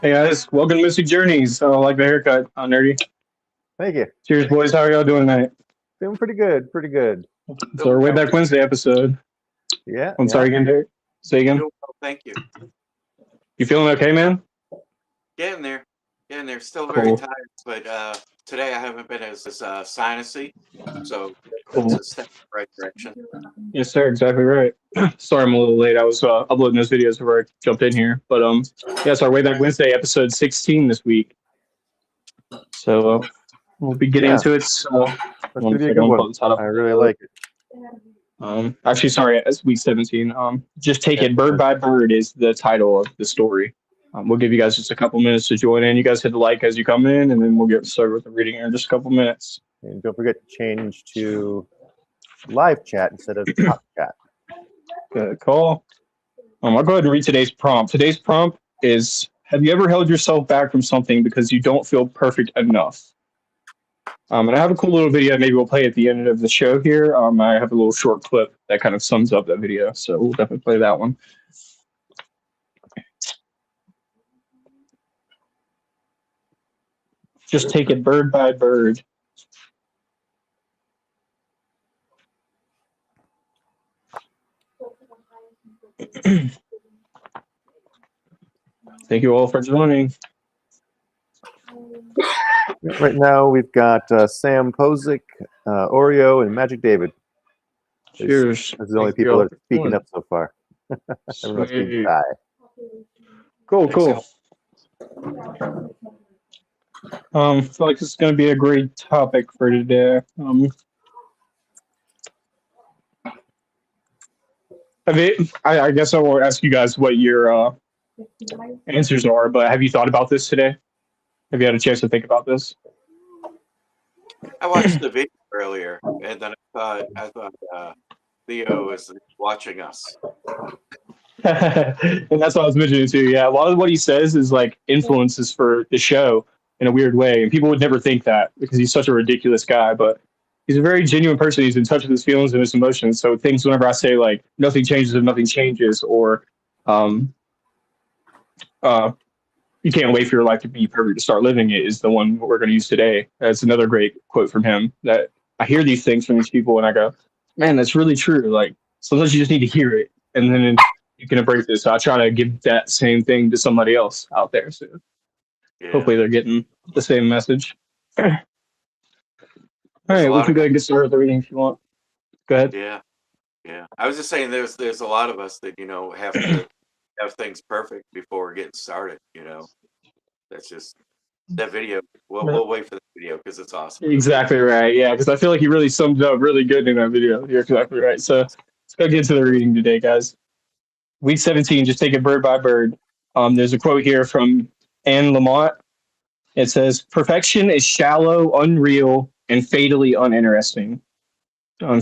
Hey guys, welcome to Mystic Journeys. I like the haircut, nerdy. Thank you. Cheers, boys. How are y'all doing tonight? Doing pretty good. Pretty good. It's our Wayback Wednesday episode. Yeah, I'm yeah. sorry again, Derek. Say again. Doing well, thank you. You feeling okay, man? Getting there. Getting there. Still very Cool. tired, but today I haven't been as sinusy, so that's Cool. a step in the right direction. Yes, sir. Exactly right. Sorry, I'm a little late. I was uploading those videos before I jumped in here. But yeah, it's our Wayback Wednesday episode 16 this week. So we'll be getting Yeah. into it. So, That's one gonna be a second, good I'll one. pull the title. I really like it. Actually, sorry, it's week 17. Just take it bird by bird is the title of the story. We'll give you guys just a couple minutes to join in. You guys hit the like as you come in, and then we'll get started with the reading here in just a couple minutes. And don't forget to change to live chat instead of top chat. Good call. I'll go ahead and read today's prompt. Today's prompt is: have you ever held yourself back from something because you don't feel perfect enough? And I have a cool little video. Maybe we'll play at the end of the show here. I have a little short clip that kind of sums up that video, so we'll definitely play that one. Just take it bird by bird. Thank you all for joining. Right now we've got Sam Posick, Oreo, and Magic David. Cheers. Those are the only people that are speaking up so far. Everyone's being shy. Cool. I feel like this is going to be a great topic for today. I guess I will ask you guys what your answers are, but have you thought about this today? Have you had a chance to think about this? I watched the video earlier, and then I thought Theo is watching us. And that's what I was mentioning too. Yeah, a lot of what he says is like influences for the show in a weird way, and people would never think that because he's such a ridiculous guy. But he's a very genuine person. He's in touch with his feelings and his emotions. So things whenever I say like nothing changes if nothing changes, or um, you can't wait for your life to be perfect to start living it, is the one we're going to use today. That's another great quote from him. That I hear these things from these people and I go, man, that's really true. Like sometimes you just need to hear it, and then you can embrace it. So I try to give that same thing to somebody else out there. So hopefully they're getting the same message. All right, we can go ahead and get started with the reading if you want. Go ahead. Yeah. I was just saying, there's a lot of us that have to have things perfect before we're getting started. That's just that video. We'll wait for the video because it's awesome. Exactly right. Yeah, because I feel like he really summed it up really good in that video. You're exactly right. So let's go get to the reading today, guys. Week 17, just take it bird by bird. There's a quote here from Anne Lamott. It says, "Perfection is shallow, unreal, and fatally uninteresting."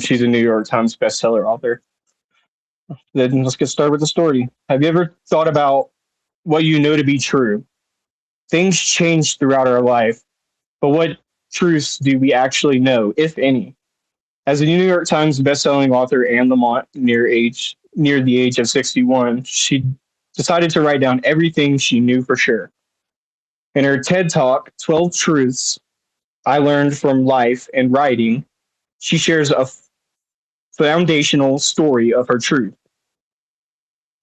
She's a New York Times bestseller author. Then let's get started with the story. Have you ever thought about what you know to be true? Things change throughout our life, but what truths do we actually know, if any? As a New York Times bestselling author, Anne Lamott, near the age of 61, she decided to write down everything she knew for sure. In her TED Talk, 12 Truths I Learned from Life and Writing, she shares a foundational story of her truth.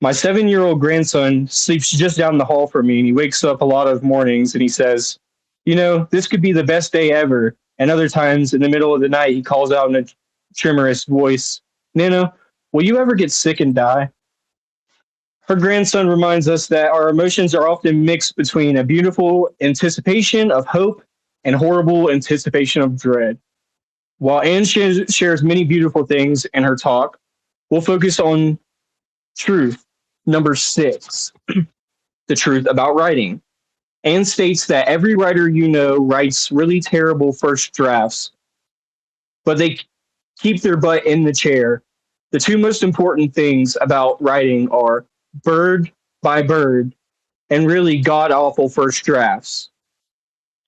My 7-year-old grandson sleeps just down the hall from me, and he wakes up a lot of mornings and he says, this could be the best day ever. And other times in the middle of the night, he calls out in a tremorous voice, "Nana, will you ever get sick and die?" Her grandson reminds us that our emotions are often mixed between a beautiful anticipation of hope and horrible anticipation of dread. While Anne shares many beautiful things in her talk, we'll focus on truth number 6, the truth about writing. Anne states that every writer writes really terrible first drafts, but they keep their butt in the chair. The two most important things about writing are bird by bird and really god awful first drafts.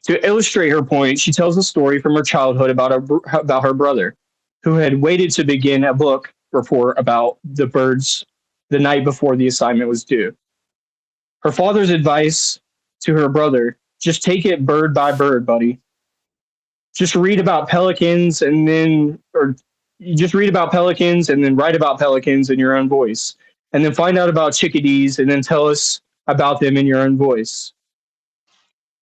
To illustrate her point, she tells a story from her childhood about her brother, who had waited to begin a book report about the birds the night before the assignment was due. Her father's advice to her brother, just take it bird by bird, buddy. Just read about pelicans and then, or you just read about pelicans and then write about pelicans in your own voice. And then find out about chickadees and then tell us about them in your own voice.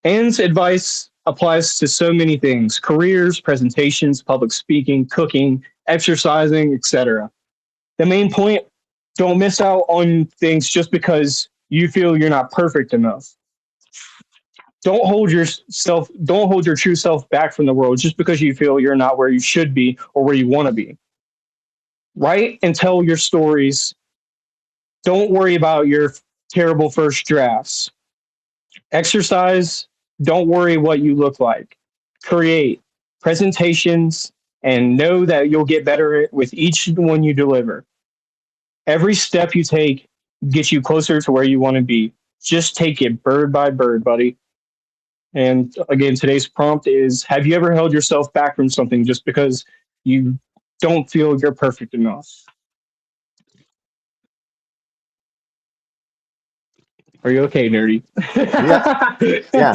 Anne's advice applies to so many things: careers, presentations, public speaking, cooking, exercising, etc. The main point: don't miss out on things just because you feel you're not perfect enough. Don't hold your true self back from the world just because you feel you're not where you should be or where you want to be. Write and tell your stories. Don't worry about your terrible first drafts. Exercise. Don't worry what you look like. Create presentations and know that you'll get better with each one you deliver. Every step you take gets you closer to where you want to be. Just take it bird by bird, buddy. And again, today's prompt is: have you ever held yourself back from something just because you don't feel you're perfect enough? Are you okay, nerdy? Yeah,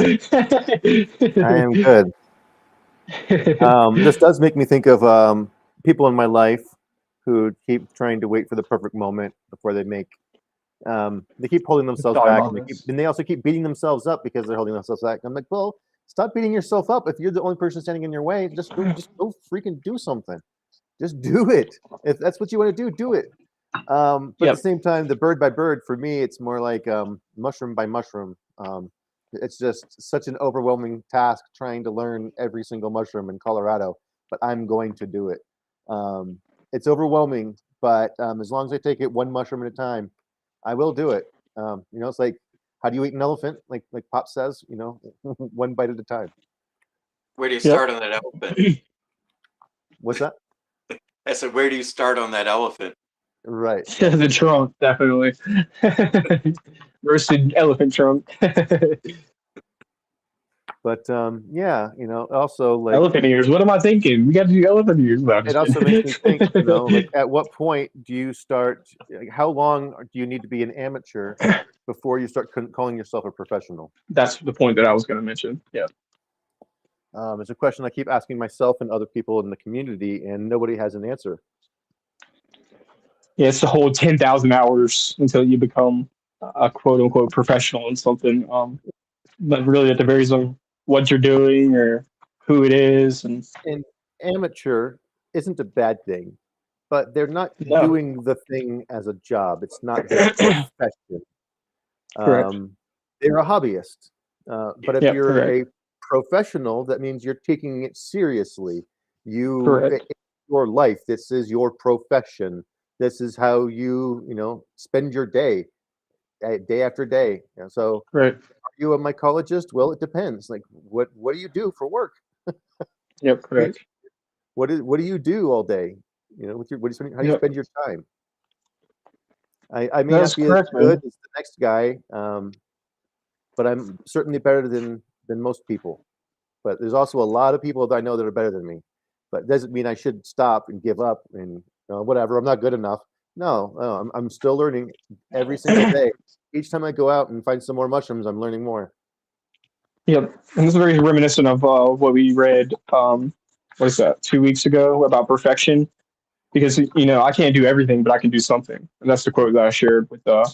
I am good. This does make me think of people in my life who keep trying to wait for the perfect moment before they make. They keep holding themselves back, and they also keep beating themselves up because they're holding themselves back. I'm like, well, stop beating yourself up. If you're the only person standing in your way, just go freaking do something. Just do it. If that's what you want to do, do it. But at the same time, the bird by bird, for me, it's more like mushroom by mushroom. It's just such an overwhelming task trying to learn every single mushroom in Colorado, but I'm going to do it. It's overwhelming, but as long as I take it one mushroom at a time, I will do it. It's like, how do you eat an elephant? Like Pop says, one bite at a time. Where do you start on that elephant? What's that? I said, where do you start on that elephant? Right. The trunk, definitely. Roasted elephant trunk. But also like elephant ears. What am I thinking? We got to do elephant ears. It also makes me think, like at what point do you start? Like, how long do you need to be an amateur before you start calling yourself a professional? That's the point that I was going to mention. Yeah. It's a question I keep asking myself and other people in the community, and nobody has an answer. Yeah, it's the whole 10,000 hours until you become a quote unquote professional in something. But really, it varies on what you're doing or who it is. And amateur isn't a bad thing, but they're not doing the thing as a job. It's not their profession. They're a hobbyist. But if you're a professional, that means you're taking it seriously. Your life. This is your profession. This is how you spend your day after day. So are you a mycologist? Well, it depends. Like what do you do for work? Yep, correct. What do you do all day? How do you spend your time? I may not be as good as the next guy, but I'm certainly better than most people. But there's also a lot of people that I know that are better than me. But it doesn't mean I should stop and give up and whatever. I'm not good enough. No, I'm still learning every single day. Each time I go out and find some more mushrooms, I'm learning more. Yep, and this is very reminiscent of what we read. What is that? 2 weeks ago about perfection, because I can't do everything, but I can do something, and that's the quote that I shared with I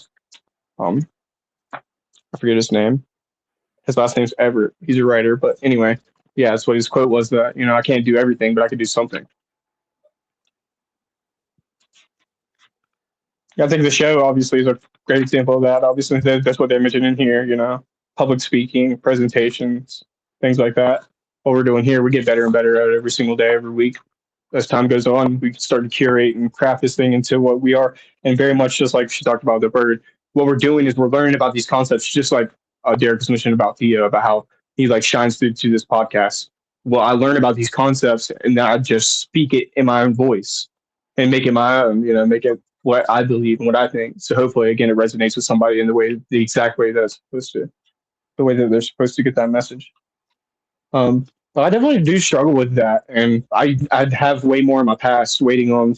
forget his name. His last name's Everett. He's a writer, but anyway, yeah, that's what his quote was. That I can't do everything, but I can do something. I think the show obviously is a great example of that. Obviously, that's what they mentioned in here. Public speaking, presentations, things like that. What we're doing here, we get better and better at it every single day, every week. As time goes on, we start to curate and craft this thing into what we are. And very much just like she talked about the bird, what we're doing is we're learning about these concepts, just like Derek was mentioning about Theo, about how he shines through to this podcast. Well, I learn about these concepts and then I just speak it in my own voice and make it my own, make it what I believe and what I think. So hopefully, again, it resonates with somebody in the exact way that's supposed to, the way that they're supposed to get that message. But I definitely do struggle with that, and I'd have way more in my past waiting on,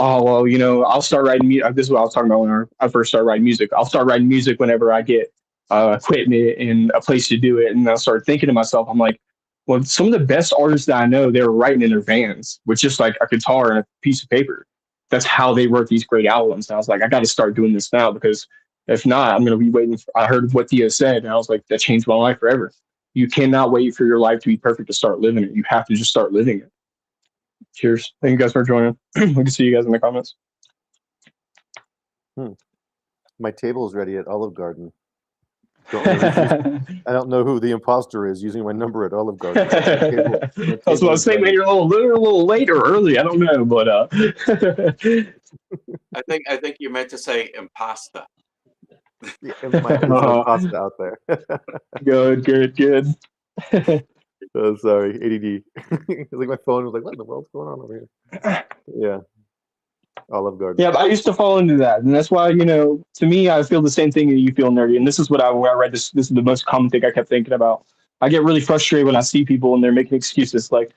I'll start writing music. This is what I was talking about when I first started writing music. I'll start writing music whenever I get equipment and a place to do it. And I started thinking to myself, I'm like, well, some of the best artists that I know, they were writing in their vans with just like a guitar and a piece of paper. That's how they wrote these great albums. And I was like, I got to start doing this now because if not, I'm going to be waiting. I heard what Theo said, and I was like, that changed my life forever. You cannot wait for your life to be perfect to start living it. You have to just start living it. Cheers. Thank you guys for joining. We can see you guys in the comments. My table is ready at Olive Garden. I don't know who the imposter is using my number at Olive Garden. I was about to say, maybe you're a little late or early. I don't know, but I think you meant to say impasta. Yeah, there's pasta out there. Good. Oh, sorry, ADD. Like my phone was like, what in the world's going on over here? Yeah. Olive Garden. Yeah, but I used to fall into that, and that's why, to me, I feel the same thing that you feel, nerdy. And this is when I read this. This is the most common thing I kept thinking about. I get really frustrated when I see people and they're making excuses. Like,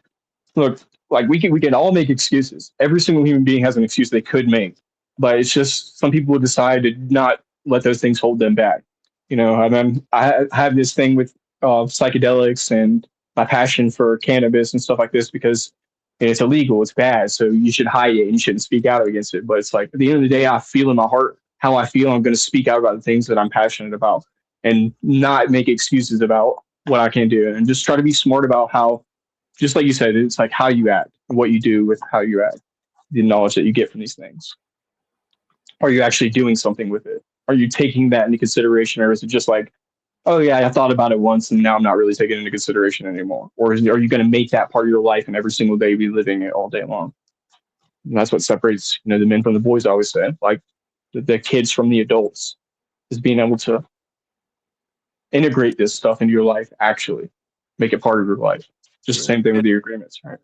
look, like we can all make excuses. Every single human being has an excuse they could make, but it's just some people decide to not let those things hold them back. I have this thing with psychedelics and my passion for cannabis and stuff like this because it's illegal, it's bad, so you should hide it and you shouldn't speak out against it. But it's like at the end of the day, I feel in my heart how I feel. I'm going to speak out about the things that I'm passionate about and not make excuses about what I can do, and just try to be smart about how, just like you said, it's like how you act, what you do with how you act, the knowledge that you get from these things. Are you actually doing something with it? Are you taking that into consideration, or is it just like, oh yeah, I thought about it once and now I'm not really taking it into consideration anymore? Or are you going to make that part of your life and every single day be living it all day long? And that's what separates, the men from the boys, I always say, like the kids from the adults, is being able to integrate this stuff into your life, actually make it part of your life. Just the same thing with the agreements, right?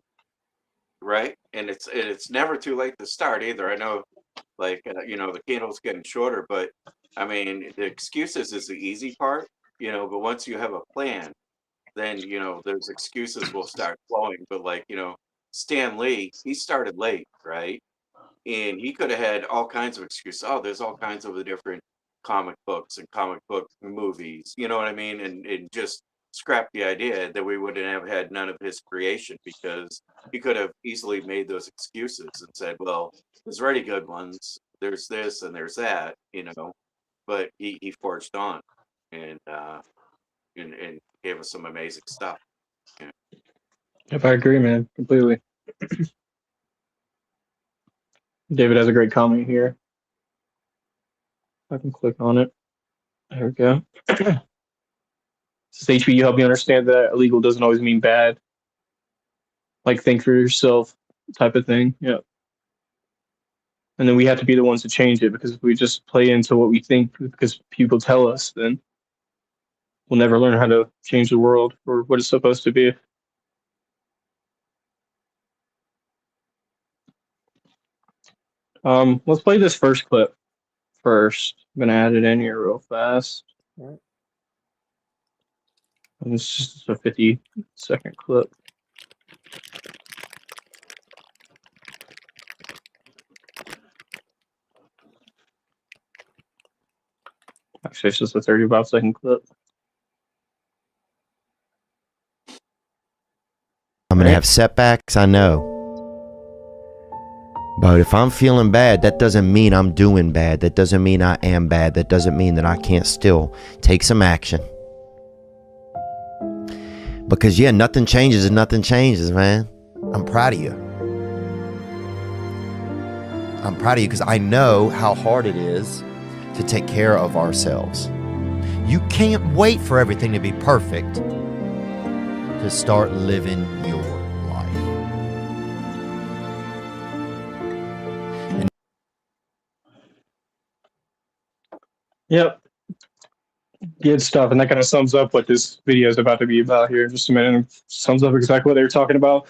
Right. And it's never too late to start either. I know, like, the candle's getting shorter, but I mean, the excuses is the easy part, but once you have a plan, then, those excuses will start flowing. But like, Stan Lee, he started late, right? And he could have had all kinds of excuses. Oh, there's all kinds of the different comic books and comic book movies, you know what I mean? And just scrap the idea that we wouldn't have had none of his creation, because he could have easily made those excuses and said, well, there's already good ones. There's this and there's that, but he forged on and gave us some amazing stuff. Yeah. If I agree, man, completely. David has a great comment here. I can click on it. There we go. Says HP, you help me understand that illegal doesn't always mean bad. Like, think for yourself type of thing. Yeah. And then we have to be the ones to change it, because if we just play into what we think because people tell us, then we'll never learn how to change the world or what it's supposed to be. Let's play this first clip first. I'm gonna add it in here real fast. All right. And it's just a 50-second clip. Actually, it's just a 35-second clip. I'm going to have setbacks, I know. But if I'm feeling bad, that doesn't mean I'm doing bad. That doesn't mean I am bad. That doesn't mean that I can't still take some action. Because, yeah, nothing changes and nothing changes, man. I'm proud of you. I'm proud of you because I know how hard it is to take care of ourselves. You can't wait for everything to be perfect to start living your life. Yep. Good stuff. And that kind of sums up what this video is about to be about here in just a minute. It sums up exactly what they were talking about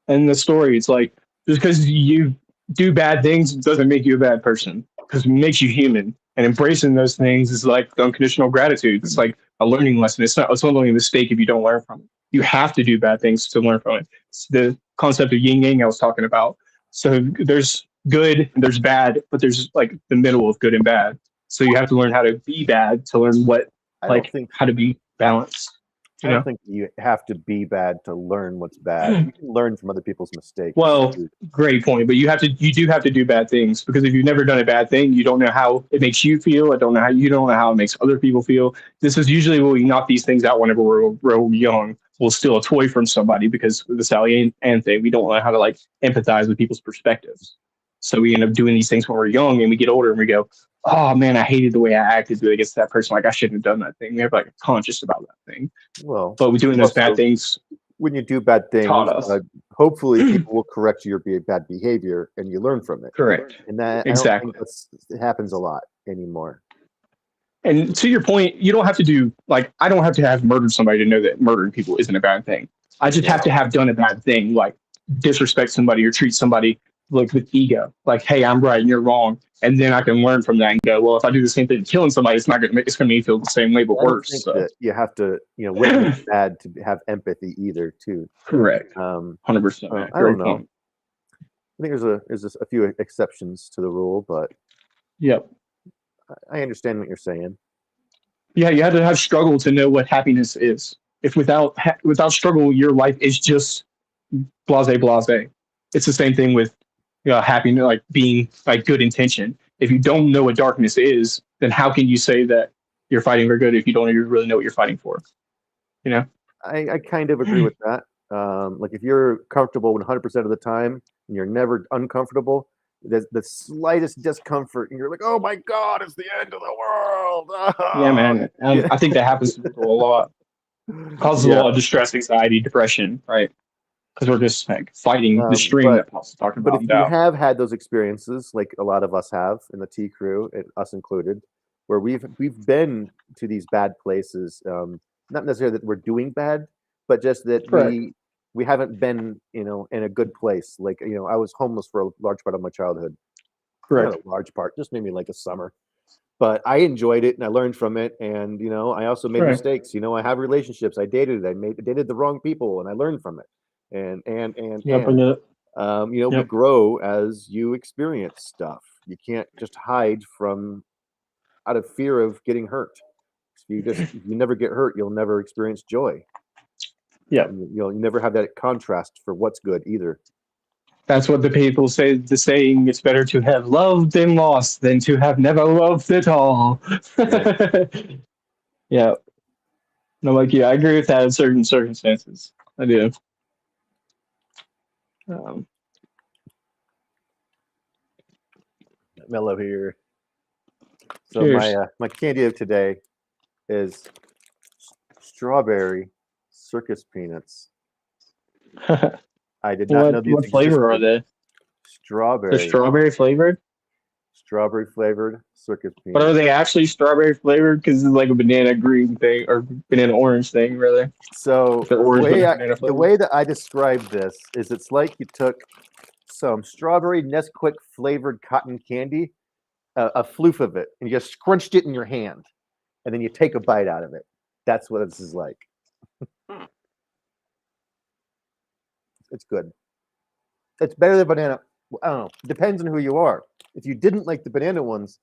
in the story. It's like, just because you do bad things doesn't make you a bad person, because it makes you human. And embracing those things is like unconditional gratitude. It's like a learning lesson. It's not only a mistake if you don't learn from it. You have to do bad things to learn from it. It's the concept of yin yang I was talking about. So there's good, there's bad, but there's like the middle of good and bad. So you have to learn how to be bad to learn what I like don't think how to be balanced. I don't think you have to be bad to learn what's bad. You can learn from other people's mistakes. Well, great point. But you do have to do bad things, because if you've never done a bad thing, you don't know how it makes you feel. You don't know how it makes other people feel. This is usually when we knock these things out whenever we're young. We'll steal a toy from somebody because of the Sally Ann thing. We don't know how to like empathize with people's perspectives. So we end up doing these things when we're young, and we get older and we go, oh man, I hated the way I acted against that person. Like I shouldn't have done that thing. We have like a conscious about that thing. well, But we're doing those bad things. when you do bad things, Taught us. hopefully people will correct your bad behavior and you learn from it. Correct. And that Exactly. I don't think it happens a lot anymore. And to your point, you don't have to do like I don't have to have murdered somebody to know that murdering people isn't a bad thing. I just have to have done a bad thing, like disrespect somebody or treat somebody like with ego, like hey, I'm right and you're wrong, and then I can learn from that and go, well, if I do the same thing, killing somebody, it's not going to make me feel the same way, but I don't worse. think So. that you have to, witness bad to have empathy either, too. Correct. 100%. I don't know. I think there's a few exceptions to the rule, but yep. I understand what you're saying. Yeah, you have to have struggle to know what happiness is. If without struggle, your life is just blase. It's the same thing with happiness, like being like good intention. If you don't know what darkness is, then how can you say that you're fighting for good if you don't even really know what you're fighting for? I kind of agree with that. Like if you're comfortable 100% of the time and you're never uncomfortable, there's the slightest discomfort and you're like, oh my God, it's the end of the world. Yeah, man. I think that happens to people a lot. Causes a lot of distress, anxiety, depression, right? Because we're just like fighting the stream that Paul's talking about. But if you have had those experiences, like a lot of us have in the T crew, and us included, where we've been to these bad places, not necessarily that we're doing bad, but just that we haven't been, in a good place. Like, I was homeless for a large part of my childhood. Correct. Not a large part, just maybe like a summer. But I enjoyed it and I learned from it. And, I also made mistakes. I have relationships. I dated the wrong people and I learned from it. We grow as you experience stuff. You can't just hide from out of fear of getting hurt. If you never get hurt, you'll never experience joy. Yeah. You'll never have that contrast for what's good either. That's what the people say. The saying, it's better to have loved and lost than to have never loved at all. Yeah. No, like, yeah, I agree with that in certain circumstances. I do. Mellow here. So cheers. my candy of today is strawberry circus peanuts. I did not know these What flavor are they? Strawberry. They're strawberry flavored? Strawberry flavored circus peanuts. But are they actually strawberry flavored? Because it's like a banana green thing or banana orange thing, rather. So the way that I describe this is it's like you took some strawberry Nesquik flavored cotton candy, a floof of it, and you just scrunched it in your hand, and then you take a bite out of it. That's what this is like. It's good. It's better than banana. I don't know. Depends on who you are. If you didn't like the banana ones,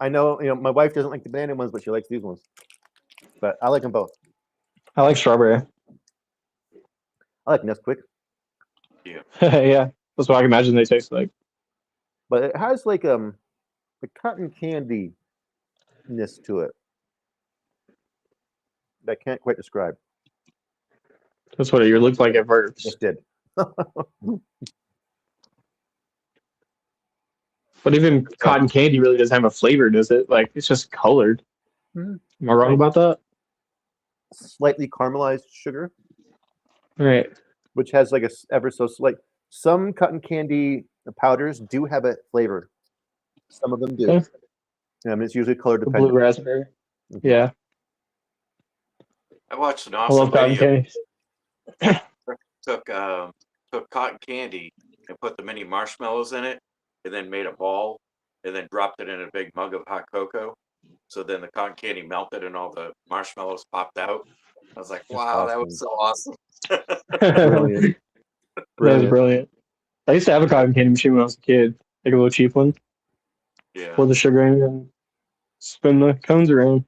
I know, my wife doesn't like the banana ones, but she likes these ones. But I like them both. I like strawberry. I like Nesquik. Yeah. Yeah. That's what I can imagine they taste like. But it has like the cotton candy-ness to it that I can't quite describe. That's what it looked like at first. It did. But even cotton candy really doesn't have a flavor, does it? Like, it's just colored. Am I wrong about that? Slightly caramelized sugar. Right. Which has like a ever so slight. Some cotton candy powders do have a flavor. Some of them do. Okay. It's usually color dependent. Blue raspberry. Yeah. I watched an I love awesome cotton video. candy. Took cotton candy and put the mini marshmallows in it, and then made a ball, and then dropped it in a big mug of hot cocoa. So then the cotton candy melted and all the marshmallows popped out. I was like, wow, that was so awesome. Brilliant. That was brilliant. I used to have a cotton candy machine when I was a kid, like a little cheap one. Yeah. Pour the sugar in and spin the cones around.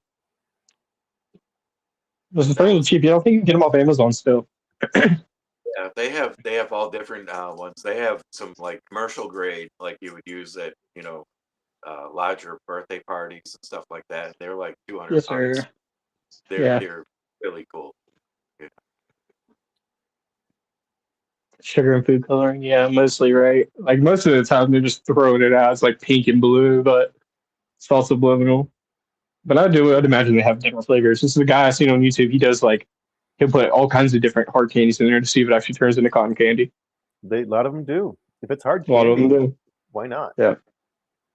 This is fairly cheap. You don't think you can get them off Amazon still? Yeah, they have all different ones. They have some like commercial grade, like you would use at larger birthday parties and stuff like that. They're like 200 Yes, bucks. sir. They're Yeah. really cool. Yeah. Sugar and food coloring. Yeah, mostly right. Like most of the time they're just throwing it out. It's like pink and blue, but it's all subliminal. But I'd imagine they have different flavors. This is a guy I seen on YouTube. He does like he'll put all kinds of different hard candies in there to see if it actually turns into cotton candy. A lot of them do. If it's hard A lot of candy, them do. why not? Yeah.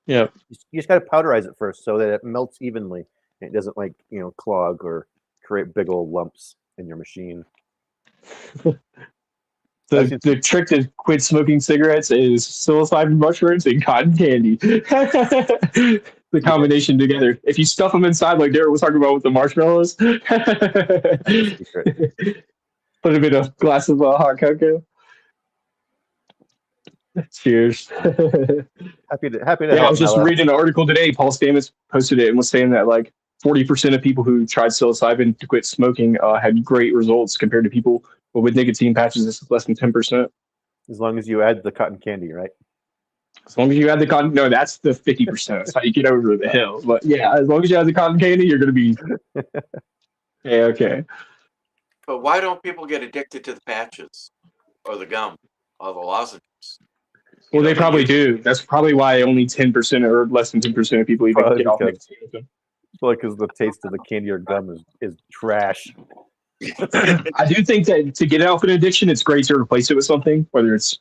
Yeah. You just got to powderize it first so that it melts evenly and it doesn't clog or create big old lumps in your machine. The trick to quit smoking cigarettes is psilocybin mushrooms and cotton candy. The combination together. If you stuff them inside, like Derek was talking about with the marshmallows, put a bit of glass of hot cocoa. Cheers. Happy to Yeah, help. I was just reading an article today. Paul Stamets posted it and was saying that like 40% of people who tried psilocybin to quit smoking had great results compared to people with nicotine patches. This is less than 10%. As long as you add the cotton candy, right? As long as you add the cotton, no, that's the 50%. That's how you get over the hill. But yeah, as long as you add the cotton candy, you're going to be yeah, okay. But why don't people get addicted to the patches or the gum or the lozenges? Well, they probably do. That's probably why only 10% or less than 10% of people even get off nicotine. Well, because the taste of the candy or gum is trash. I do think that to get off an addiction, it's great to replace it with something, whether it's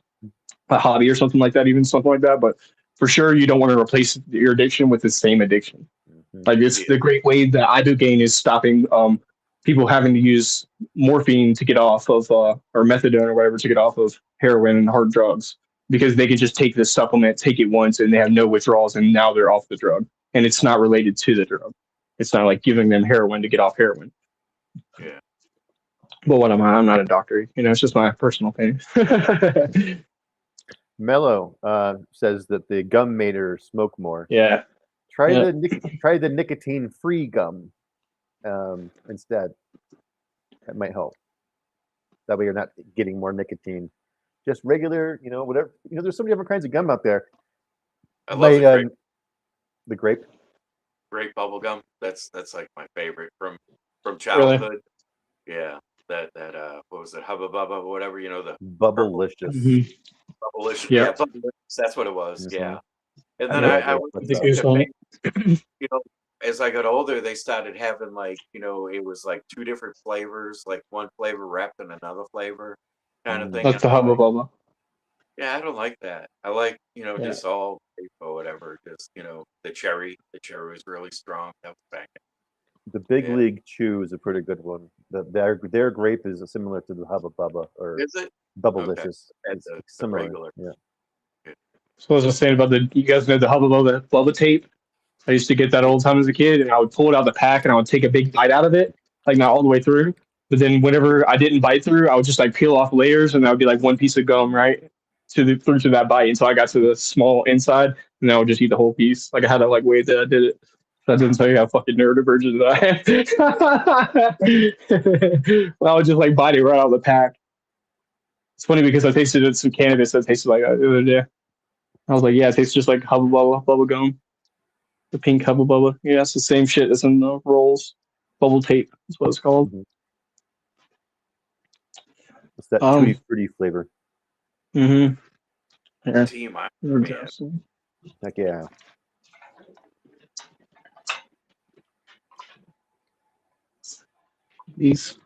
a hobby or something like that, even something like that. But for sure, you don't want to replace your addiction with the same addiction. Mm-hmm. Like it's the great way that ibogaine is stopping people having to use morphine to get off of or methadone or whatever to get off of heroin and hard drugs, because they can just take this supplement, take it once, and they have no withdrawals, and now they're off the drug, and it's not related to the drug. It's not like giving them heroin to get off heroin. Yeah. But what am I? I'm not a doctor. It's just my personal opinion. Mello says that the gum made her smoke more. Yeah. Try the nicotine-free gum instead. That might help. That way you're not getting more nicotine. Just regular, whatever. There's so many different kinds of gum out there. I love the grape. Grape bubble gum. That's like my favorite from childhood. Really? Yeah. That what was it? Hubba Bubba or whatever, the Bubblicious. Mm-hmm. Bubblicious. Yeah, Bubblicious, that's what it was. Mm-hmm. Yeah. And then I as I got older, they started having it was like two different flavors, like one flavor wrapped in another flavor kind of thing. That's the Hubba Bubba. Yeah, I don't like that. I like, just all grape or whatever. Just, the cherry. The cherry was really strong. That was banging. The Big League Chew is a pretty good one. Their grape is similar to the Hubba Bubba, or is it? Bubblicious. Okay. It's similar. Regular. Yeah. So I was just saying about you guys know the Hubba Bubba tape? I used to get that all the time as a kid, and I would pull it out of the pack and I would take a big bite out of it, like not all the way through. But then whenever I didn't bite through, I would just like peel off layers, and that would be like one piece of gum right through to that bite until I got to the small inside, and then I would just eat the whole piece. Like I had that way that I did it. That doesn't tell you how fucking neurodivergent that I am. Well, I would just bite it right out of the pack. It's funny because I tasted some cannabis that tasted like that the other day. I was like, yeah, it tastes just like Hubba Bubba, bubble gum. The pink Hubba Bubba. Yeah, it's the same shit that's in the rolls. Bubble tape is what it's called. Mm-hmm. It's that tutti fruity flavor. Mm-hmm. Yeah. Heck yeah. These.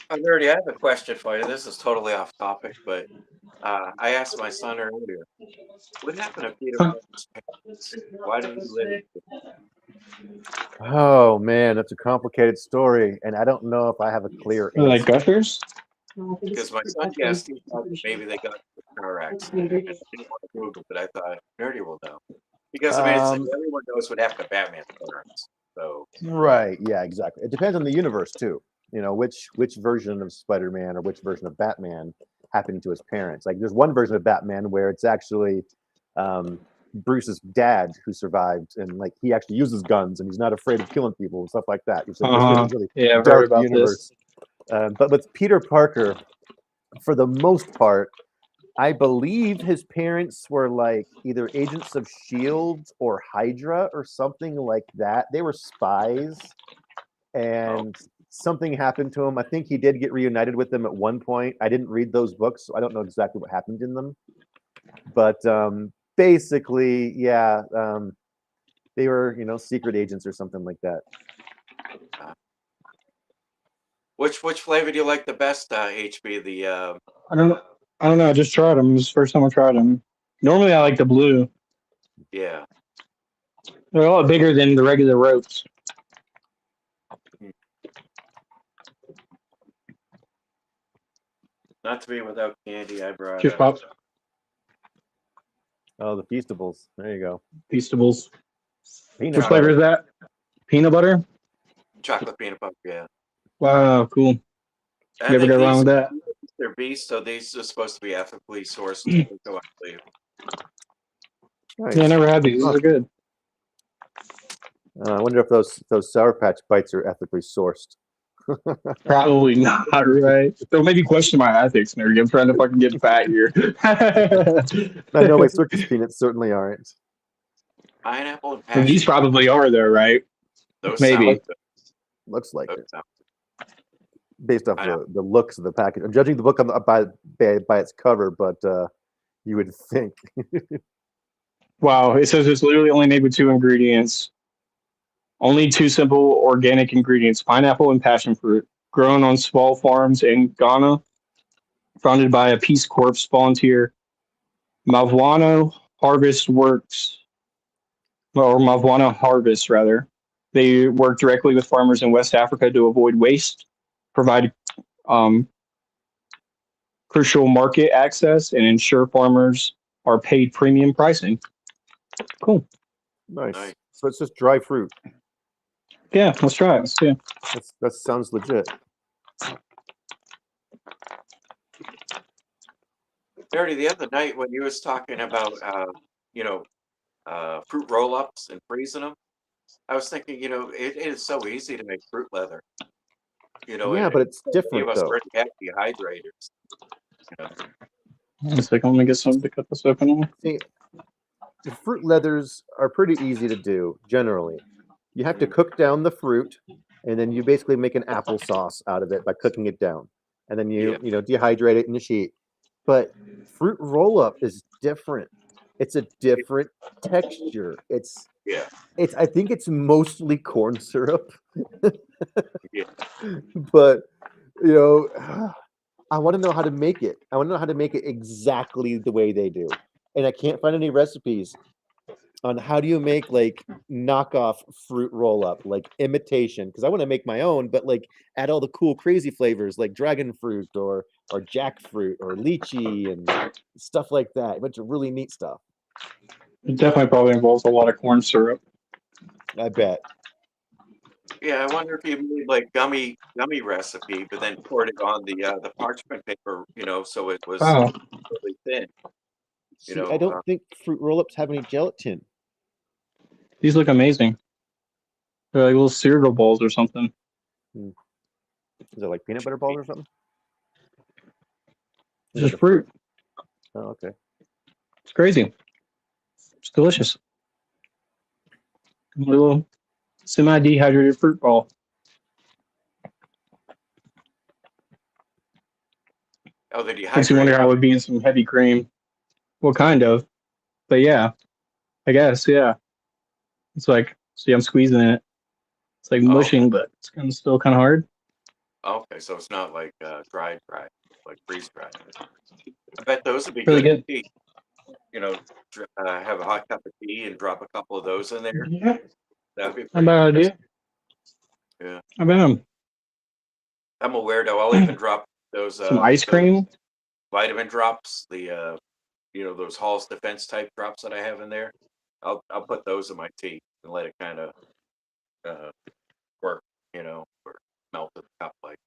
Nerdy, I have a question for you. This is totally off topic, but I asked my son earlier, what happened to Peter? Why did he live? Oh man, that's a complicated story, and I don't know if I have a clear answer. Like gushers? Because my son guessed he thought maybe they got into a car accident. I didn't want to Google, but I thought Nerdy will know. Because it's like everyone knows what happened to Batman's parents. So right, yeah, exactly. It depends on the universe too. Which version of Spider-Man or which version of Batman happened to his parents. Like there's one version of Batman where it's actually Bruce's dad who survived, and like he actually uses guns and he's not afraid of killing people and stuff like that. It's like this really Yeah, I've heard dark about universe. But with Peter Parker, for the most part, I believe his parents were like either agents of S.H.I.E.L.D. or Hydra or something like that. They were spies, and something happened to him. I think he did get reunited with them at one point. I didn't read those books, so I don't know exactly what happened in them. But basically, yeah, they were, secret agents or something like that. Which flavor do you like the best, HB? The I don't know. I just tried them. This is the first time I tried them. Normally, I like the blue. yeah. They're a lot bigger than the regular ropes. Not to be without candy, I brought Cheers, Pops. Oh, the Feastables. There you go. Feastables. Peanut Which flavor butter. is that? Peanut butter? chocolate peanut butter. Yeah. Wow, cool. And Never got wrong with that. They're beasts, so these are supposed to be ethically sourced. I believe. Nice. Yeah, I never had these. These are good. I wonder if those Sour Patch Bites are ethically sourced. Probably not, right? They'll maybe question my ethics, Nerdy. I'm trying to fucking get fat here. I know my circus peanuts certainly aren't. Pineapple and And passion. these probably are, though, right? Those maybe. sound good. Looks like Those it. sound Based off the looks of the package. I'm judging the book by its cover, but you would think. Wow, it says it's literally only made with 2 ingredients. Only 2 simple organic ingredients, pineapple and passion fruit, grown on small farms in Ghana, founded by a Peace Corps volunteer. Mavwana Harvest Works, or Mavwana Harvest, rather. They work directly with farmers in West Africa to avoid waste, provide crucial market access, and ensure farmers are paid premium pricing. Cool. Nice. So it's just dry fruit. Yeah, let's try it. Let's see. That sounds legit. Nerdy, the other night when you was talking about fruit roll-ups and freezing them, I was thinking, it is so easy to make fruit leather. Yeah, but it's different us though. already have dehydrators. One second, let me get some to cut this open. See, the fruit leathers are pretty easy to do generally. You have to cook down the fruit, and then you basically make an applesauce out of it by cooking it down, and then you dehydrate it in a sheet. But fruit roll-up is different. It's a different texture. It's I think it's mostly corn syrup. Yeah. But I want to know how to make it. I want to know how to make it exactly the way they do. And I can't find any recipes on how do you make like knockoff fruit roll-up, like imitation, because I want to make my own, but like add all the cool crazy flavors like dragon fruit or jackfruit or lychee and stuff like that. A bunch of really neat stuff. It definitely probably involves a lot of corn syrup. I bet. Yeah, I wonder if you made like gummy recipe, but then poured it on the parchment paper, so it was really thin. See, I don't think fruit roll-ups have any gelatin. These look amazing. They're like little cereal balls or something. Is it like peanut butter balls or something? Just fruit. Oh, okay. It's crazy. It's delicious. A little semi-dehydrated fruit ball. Oh, the dehydrated. Makes you wonder how it would be in some heavy cream. Well, kind of. But yeah, I guess, yeah. It's like, see, I'm squeezing it. It's like mushing, but it's still kind of hard. Okay, so it's not like dried, like freeze-dried. I bet those would be really good. Tea. Have a hot cup of tea and drop a couple of those in there. Yeah. That'd be pretty bad idea. Yeah. I bet I'm a weirdo. I'll even drop those some ice cream, vitamin drops, the those Hall's Defense type drops that I have in there. I'll put those in my tea and let it kind of work, or melt in the cup. Like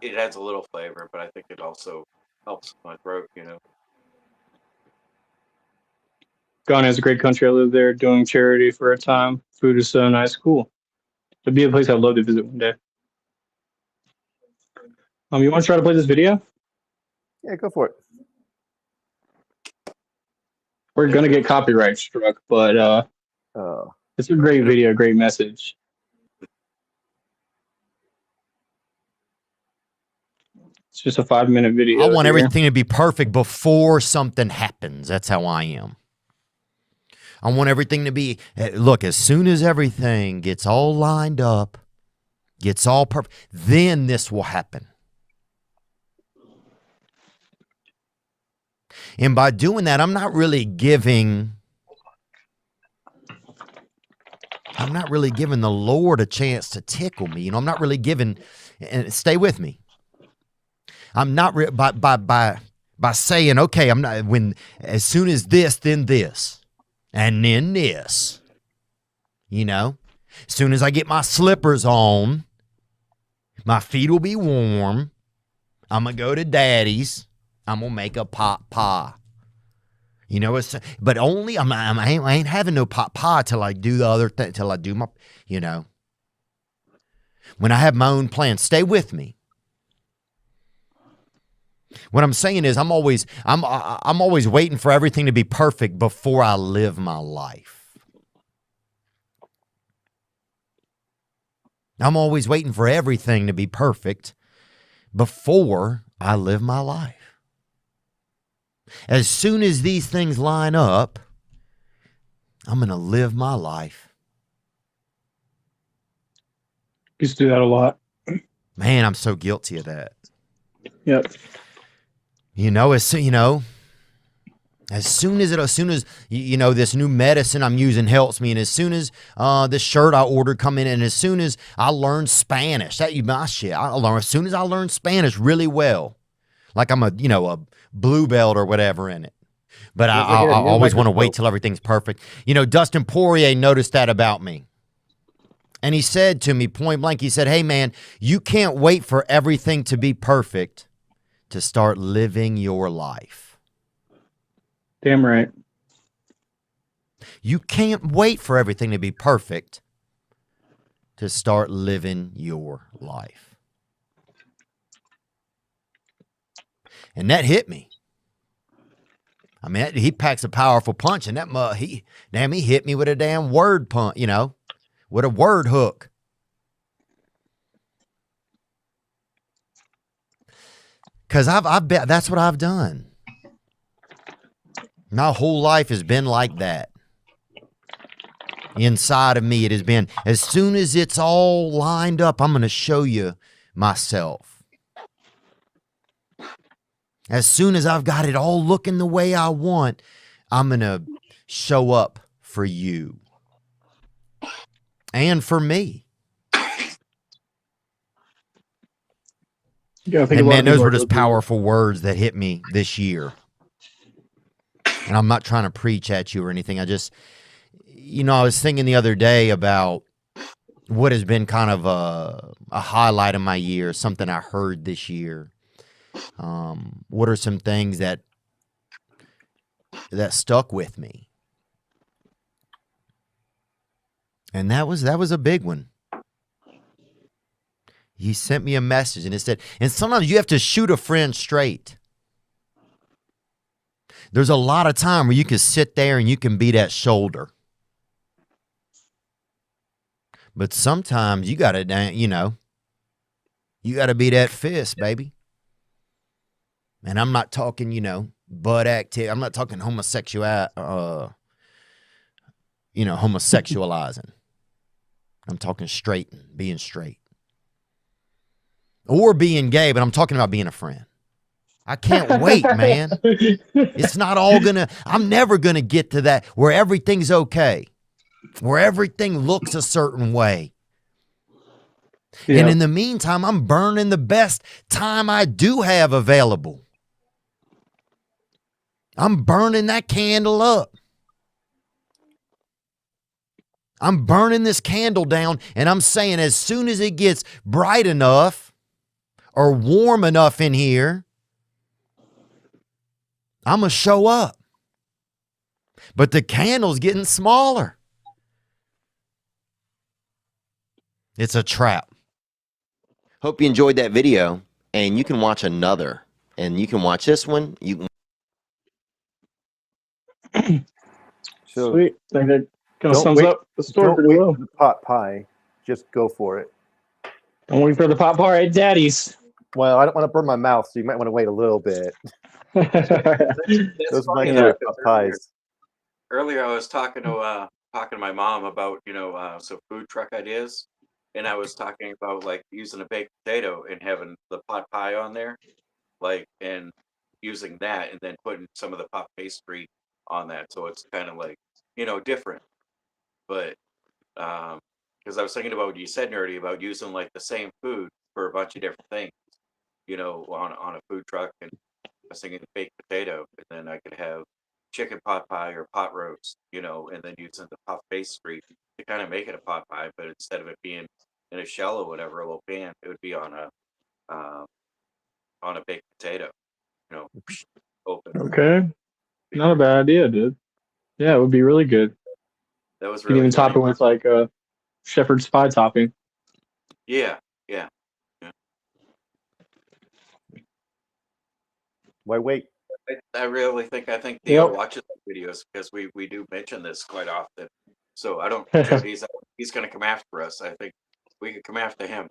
it adds a little flavor, but I think it also helps my throat. Ghana is a great country. I lived there doing charity for a time. Food is so nice. Cool. It'd be a place I'd love to visit one day. You want to try to play this video? Yeah, go for it. We're gonna get copyright struck, but it's a great video, great message. It's just a 5-minute video. I want everything to be perfect before something happens. That's how I am. I want everything to be, look, as soon as everything gets all lined up, gets all perfect, then this will happen. And by doing that, I'm not really giving the Lord a chance to tickle me. You know, I'm not really giving, and stay with me. I'm not by saying, okay, I'm not, when as soon as this, then this, and then this, you know, as soon as I get my slippers on, my feet will be warm. I'm gonna go to Daddy's. I'm gonna make a pot pie. You know, but only I ain't having no pot pie till I do the other thing, till I do my, you know, when I have my own plan. Stay with me. What I'm saying is I'm always waiting for everything to be perfect before I live my life. I'm always waiting for everything to be perfect before I live my life. As soon as these things line up, I'm going to live my life. Used to do that a lot. Man, I'm so guilty of that. Yep. You know, as soon as this new medicine I'm using helps me, and as soon as this shirt I ordered come in, and as soon as I learn Spanish, as soon as I learn Spanish really well, like I'm a blue belt or whatever in it. But I always want to wait till everything's perfect. You know, Dustin Poirier noticed that about me. And he said to me point blank, he said, hey man, you can't wait for everything to be perfect to start living your life. Damn right. You can't wait for everything to be perfect to start living your life. And that hit me. I mean, he packs a powerful punch, and he hit me with a damn word punch, you know, with a word hook. Because that's what I've done. My whole life has been like that. Inside of me, it has been, as soon as it's all lined up, I'm going to show you myself. As soon as I've got it all looking the way I want, I'm going to show up for you. And for me. And man, those were just powerful words that hit me this year. And I'm not trying to preach at you or anything. I just, I was thinking the other day about what has been kind of a highlight of my year, something I heard this year. What are some things that stuck with me? And that was a big one. He sent me a message and it said, and sometimes you have to shoot a friend straight. There's a lot of time where you can sit there and you can be that shoulder. But sometimes you got to, you got to be that fist, baby. And I'm not talking, butt active. I'm not talking homosexualizing. I'm talking straight, being straight. Or being gay, but I'm talking about being a friend. I can't wait, man. It's not all I'm never gonna get to that where everything's okay, where everything looks a certain way. Yeah. And in the meantime, I'm burning the best time I do have available. I'm burning that candle up. I'm burning this candle down, and I'm saying as soon as it gets bright enough or warm enough in here, I'm going to show up. But the candle's getting smaller. It's a trap. Hope you enjoyed that video, and you can watch another. And you can watch this one. You can. So Sweet. I think that kind of don't sums wait- up the story don't pretty wait well. for the pot pie. Just go for it. Don't wait for the pot pie at Daddy's. Well, I don't want to burn my mouth, so you might want to wait a little bit. That's Those funny, might yeah. be pot pies. Earlier, I was talking to my mom about some food truck ideas, and I was talking about like using a baked potato and having the pot pie on there, like and using that, and then putting some of the puff pastry on that, so it's kind of like different. But because I was thinking about what you said, Nerdy, about using like the same food for a bunch of different things, on a food truck, and I was thinking baked potato, and then I could have chicken pot pie or pot roast, and then using the puff pastry to kind of make it a pot pie, but instead of it being in a shell or whatever, a little pan, it would be uh, on a baked potato, open. Okay. Not a bad idea, dude. Yeah, it would be really good. That was You can really even top funny. it with like a shepherd's pie topping. Yeah. Why wait? I really think Theo watches the videos because we do mention this quite often. So I don't think he's going to come after us. I think we could come after him.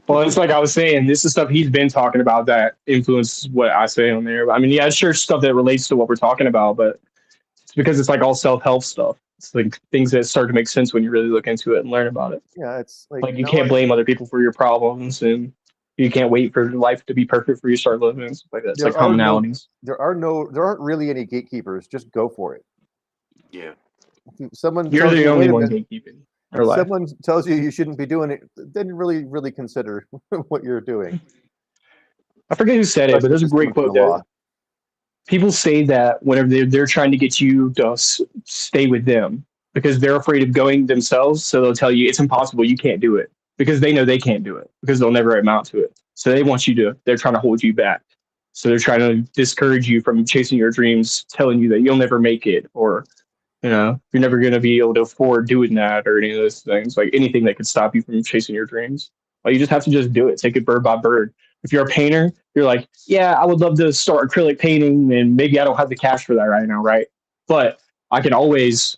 Well, it's like I was saying, this is stuff he's been talking about that influences what I say on there. I mean, yeah, sure, stuff that relates to what we're talking about, but it's because it's like all self-help stuff. It's like things that start to make sense when you really look into it and learn about it. Yeah, it's like Like you can't blame other people for your problems, and you can't wait for life to be perfect for you to start living and stuff like that. It's like commonalities. There aren't really any gatekeepers. Just go for it. Yeah. Someone You're tells the you, only wait a one minute, gatekeeping our life. someone tells you shouldn't be doing it, then really consider what you're doing. I forget who said it, but there's a great quote there. People say that whenever they're trying to get you to stay with them because they're afraid of going themselves, so they'll tell you it's impossible, you can't do it, because they know they can't do it because they'll never amount to it. So they want you to. They're trying to hold you back. So they're trying to discourage you from chasing your dreams, telling you that you'll never make it, or you're never going to be able to afford doing that, or any of those things. Like anything that could stop you from chasing your dreams. Like you just have to just do it. Take it bird by bird. If you're a painter, you're like, yeah, I would love to start acrylic painting, and maybe I don't have the cash for that right now, right? But I can always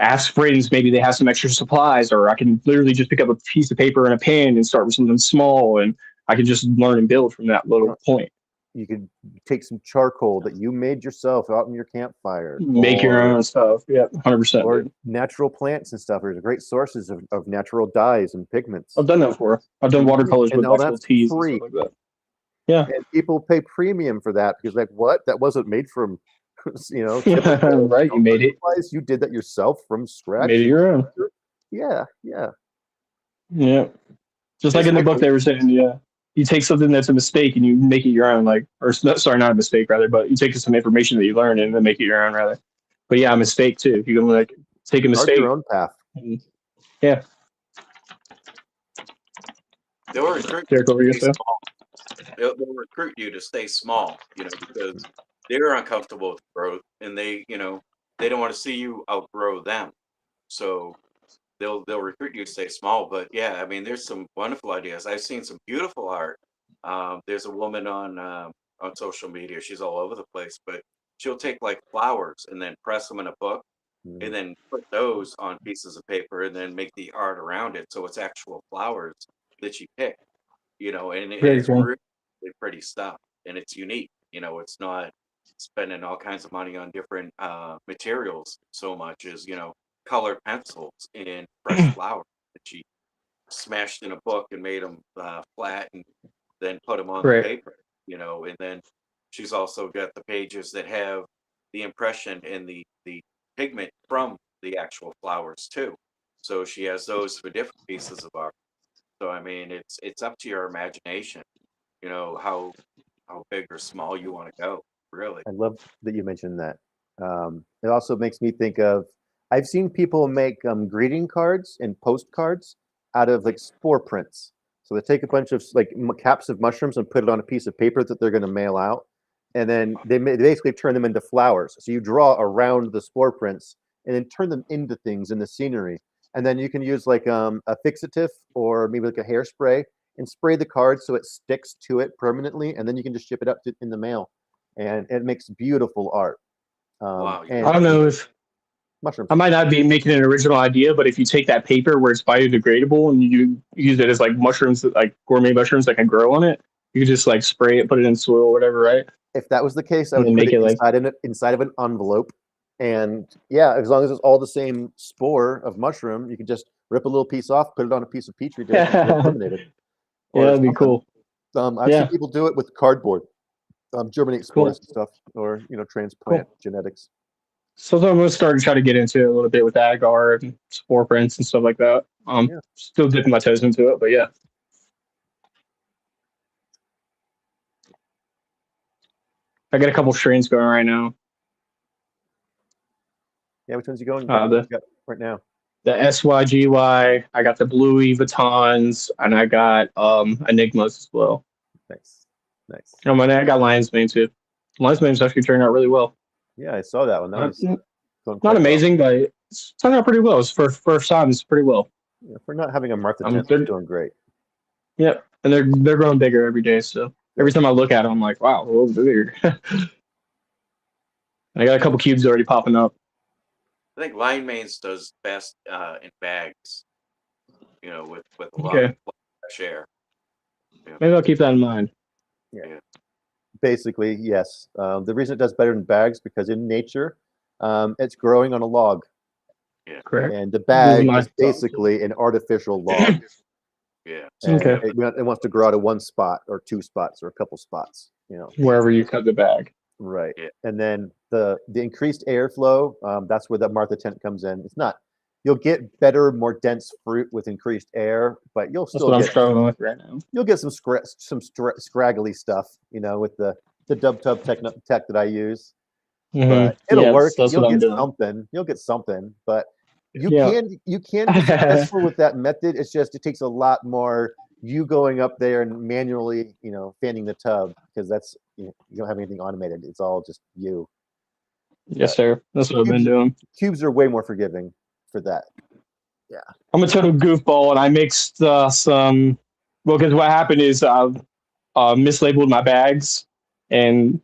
ask friends, maybe they have some extra supplies, or I can literally just pick up a piece of paper and a pen and start with something small, and I can just learn and build from that little point. You could take some charcoal that you made yourself out in your campfire. Make your own stuff. Yeah, 100%. Or natural plants and stuff. There's great sources of natural dyes and pigments. I've done that before. I've done watercolors with actual teas and free. stuff like that. Yeah. And people pay premium for that because, like, what? That wasn't made from, typical right. You made it. Supplies. You did that yourself from scratch. Made it your own. Yeah. Yeah. Just like in the book they were saying, yeah. You take something that's a mistake and you make it your own, sorry, not a mistake, rather, but you take some information that you learned and then make it your own, rather. But yeah, a mistake too. If you can take a mistake, your own path. Yeah. They'll recruit you to stay small, because they're uncomfortable with growth, and they don't want to see you outgrow them. So they'll recruit you to stay small. But yeah, I mean, there's some wonderful ideas. I've seen some beautiful art. There's a woman on social media. She's all over the place, but she'll take like flowers and then press them in a book, and then put those on pieces of paper, and then make the art around it, so it's actual flowers that she picked. And it's really pretty stuff, and it's unique. It's not spending all kinds of money on different materials so much as colored pencils and fresh flowers that she smashed in a book and made them flat, and then put them on the paper. And then she's also got the pages that have the impression and the pigment from the actual flowers too. So she has those for different pieces of art. So I mean, it's up to your imagination, how big or small you want to go. Really, I love that you mentioned that. It also makes me think of, I've seen people make greeting cards and postcards out of like spore prints. So they take a bunch of caps of mushrooms and put it on a piece of paper that they're going to mail out. and then they basically turn them into flowers. So you draw around the spore prints and then turn them into things in the scenery. And then you can use like a fixative or maybe like a hairspray and spray the card so it sticks to it permanently, and then you can just ship it up in the mail, and it makes beautiful art. Wow. And I don't know if mushrooms. I might not be making an original idea, but if you take that paper where it's biodegradable and you use it as like mushrooms, like gourmet mushrooms that can grow on it, you could just like spray it, put it in soil or whatever, right? If that was the case, I And would then put make it it like inside of an envelope. And yeah, as long as it's all the same spore of mushroom, you can just rip a little piece off, put it on a piece of petri dish, and get it germinated. yeah, that'd be cool. I've seen people do it with cardboard, germinate spores and stuff, or transplant genetics. So I'm gonna start to try to get into it a little bit with agar and spore prints and stuff like that. Still dipping my toes into it, but yeah. I got a couple strains going right now. Yeah, which ones you going got right now? The SYGY, I got the Bluey Vuittons, and I got Enigmas as well. Nice. Oh man, I got Lion's Mane too. Lion's Mane's actually turned out really well. Yeah, I saw that one. That was not amazing, but it's turned out pretty well. It's for first time, it's pretty well. Yeah, for not having a Martha tent, they're doing great. Yep, and they're growing bigger every day. So every time I look at them, I'm like, wow, a little bigger. I got a couple cubes already popping up. I think Lion Mane's does best in bags, with a lot of fresh air. Yeah. Maybe I'll keep that in mind. Yeah. Basically, yes. The reason it does better in bags because in nature, it's growing on a log. Yeah. Correct. And the bag is basically an artificial log. Yeah. Okay. It wants to grow out of one spot or two spots or a couple spots, wherever you cut the bag. Right. Yeah. And then the increased airflow, that's where the Martha tent comes in. It's not, you'll get better, more dense fruit with increased air, but you'll still I'm struggling with right now. You'll get some scraggly stuff, with the dub tub tech that I use. But it'll work. You'll get something, but you can be successful with that method. It's just it takes a lot more you going up there and manually, fanning the tub, because that's you don't have anything automated. It's all just you. Yes, sir. That's what I've been doing. Cubes are way more forgiving for that. Yeah. I'm a total goofball, and I mixed some. Well, because what happened is I mislabeled my bags, and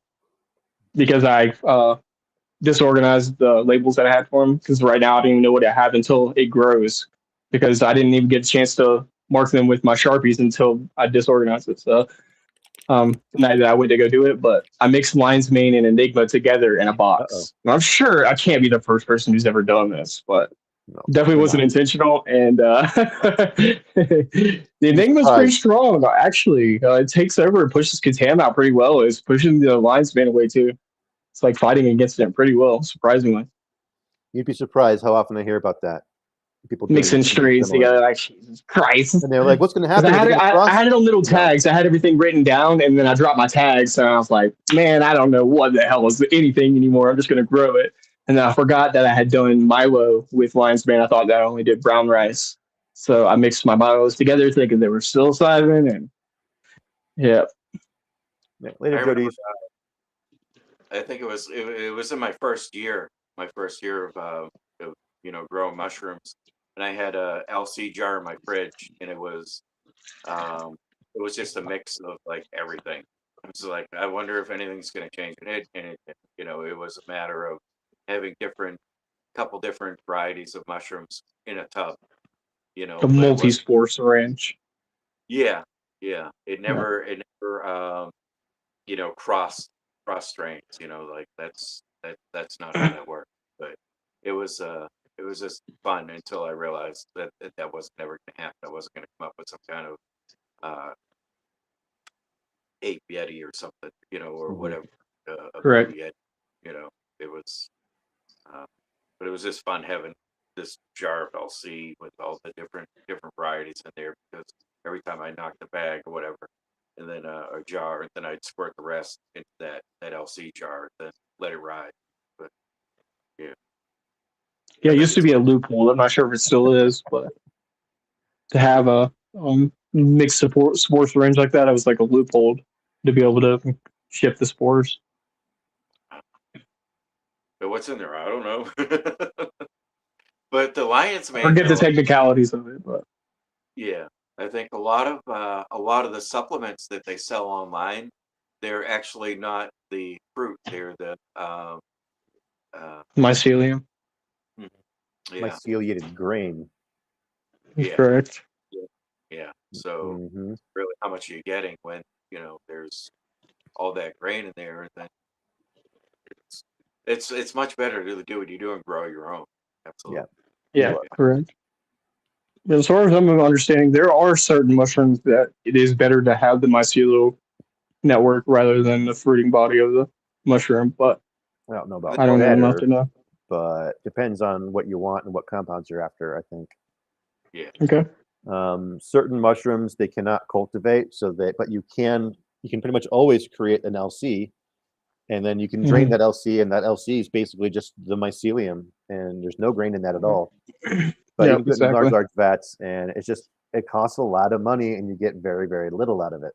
because I disorganized the labels that I had for them, because right now I don't even know what I have until it grows, because I didn't even get a chance to mark them with my Sharpies until I disorganized it. So night that I went to go do it, but I mixed Lion's Mane and Enigma together in a box. I'm sure I can't be the first person who's ever done this, but definitely wasn't intentional. And the Enigma's pretty strong, actually. It takes over and pushes Katam out pretty well. It's pushing the Lion's Mane away too. It's like fighting against it pretty well, surprisingly. You'd be surprised how often I hear about that. People mixing strains together, like, Jesus Christ. And they're like, what's going to happen? I had it on little tags. I had everything written down, and then I dropped my tags. So I was like, man, I don't know what the hell is anything anymore. I'm just going to grow it. And then I forgot that I had done Milo with Lion's Mane. I thought that I only did brown rice. So I mixed my Milos together thinking they were psilocybin. And yeah. Later, Jody. I think it was in my first year of growing mushrooms, and I had a LC jar in my fridge, and it was just a mix of like everything. I was like, I wonder if anything's going to change in it, and it was a matter of having couple different varieties of mushrooms in a tub. The multi-spore syringe. Yeah. It never cross strains. Like that's not how that works. But it was just fun until I realized that was never going to happen. I wasn't going to come up with some kind of ape yeti or something, or whatever. Correct. Yeti, it was, but it was just fun having this jar of LC with all the different varieties in there, because every time I knocked the bag or whatever, and then a jar, and then I'd squirt the rest into that LC jar, and then let it ride. But yeah. Yeah, it used to be a loophole. I'm not sure if it still is, but to have a mixed spore syringe like that, it was like a loophole to be able to ship the spores. But what's in there? I don't know. But the lion's mane, Forget the though, technicalities of it, but yeah, I think a lot of the supplements that they sell online, they're actually not the fruit. They're the mycelium mhm, yeah, Myceliated grain. is yeah, correct. yeah, yeah. So Hmm. really, how much are you getting when there's all that grain in there? And then it's it's much better to do what you do and grow your own. Yeah. Absolutely. Yeah, Well, correct. As far as I'm understanding, there are certain mushrooms that it is better to have the mycelial network rather than the fruiting body of the mushroom, but I don't know Th- about I don't know enough better, to know. but depends on what you want and what compounds you're after, I think. Yeah, Okay. Certain mushrooms they cannot cultivate, but you can pretty much always create an LC, and then you can drain that LC, and that LC is basically just the mycelium, and there's no grain in that at all. But you Yeah, can do it in exactly. large vats, and it costs a lot of money, and you get very, very little out of it.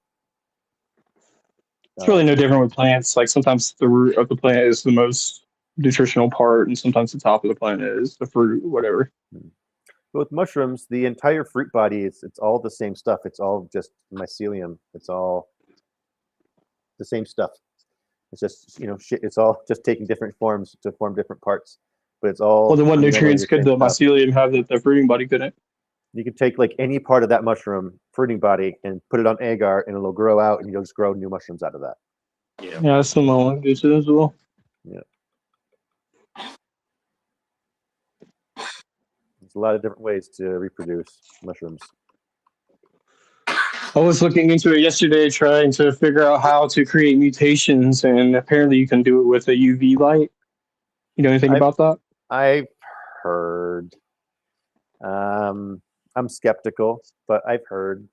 It's really Um, no different with plants. Like sometimes the root of the plant is the most nutritional part, and sometimes the top of the plant is the fruit, whatever. but with mushrooms, the entire fruit body it's all the same stuff. It's all just mycelium. It's all the same stuff. It's just shit. It's all just taking different forms to form different parts, but it's Well, all then what fundamentally nutrients the could same the stuff. mycelium have that the fruiting body couldn't? You can take like any part of that mushroom fruiting body and put it on agar, and it'll grow out, and you'll just grow new mushrooms out of that. yeah. Yeah, that's something I want to do too as well. Yeah, there's a lot of different ways to reproduce mushrooms. I was looking into it yesterday, trying to figure out how to create mutations, and apparently you can do it with a UV light. You know anything I've about that? I've heard. I'm skeptical, but I've heard.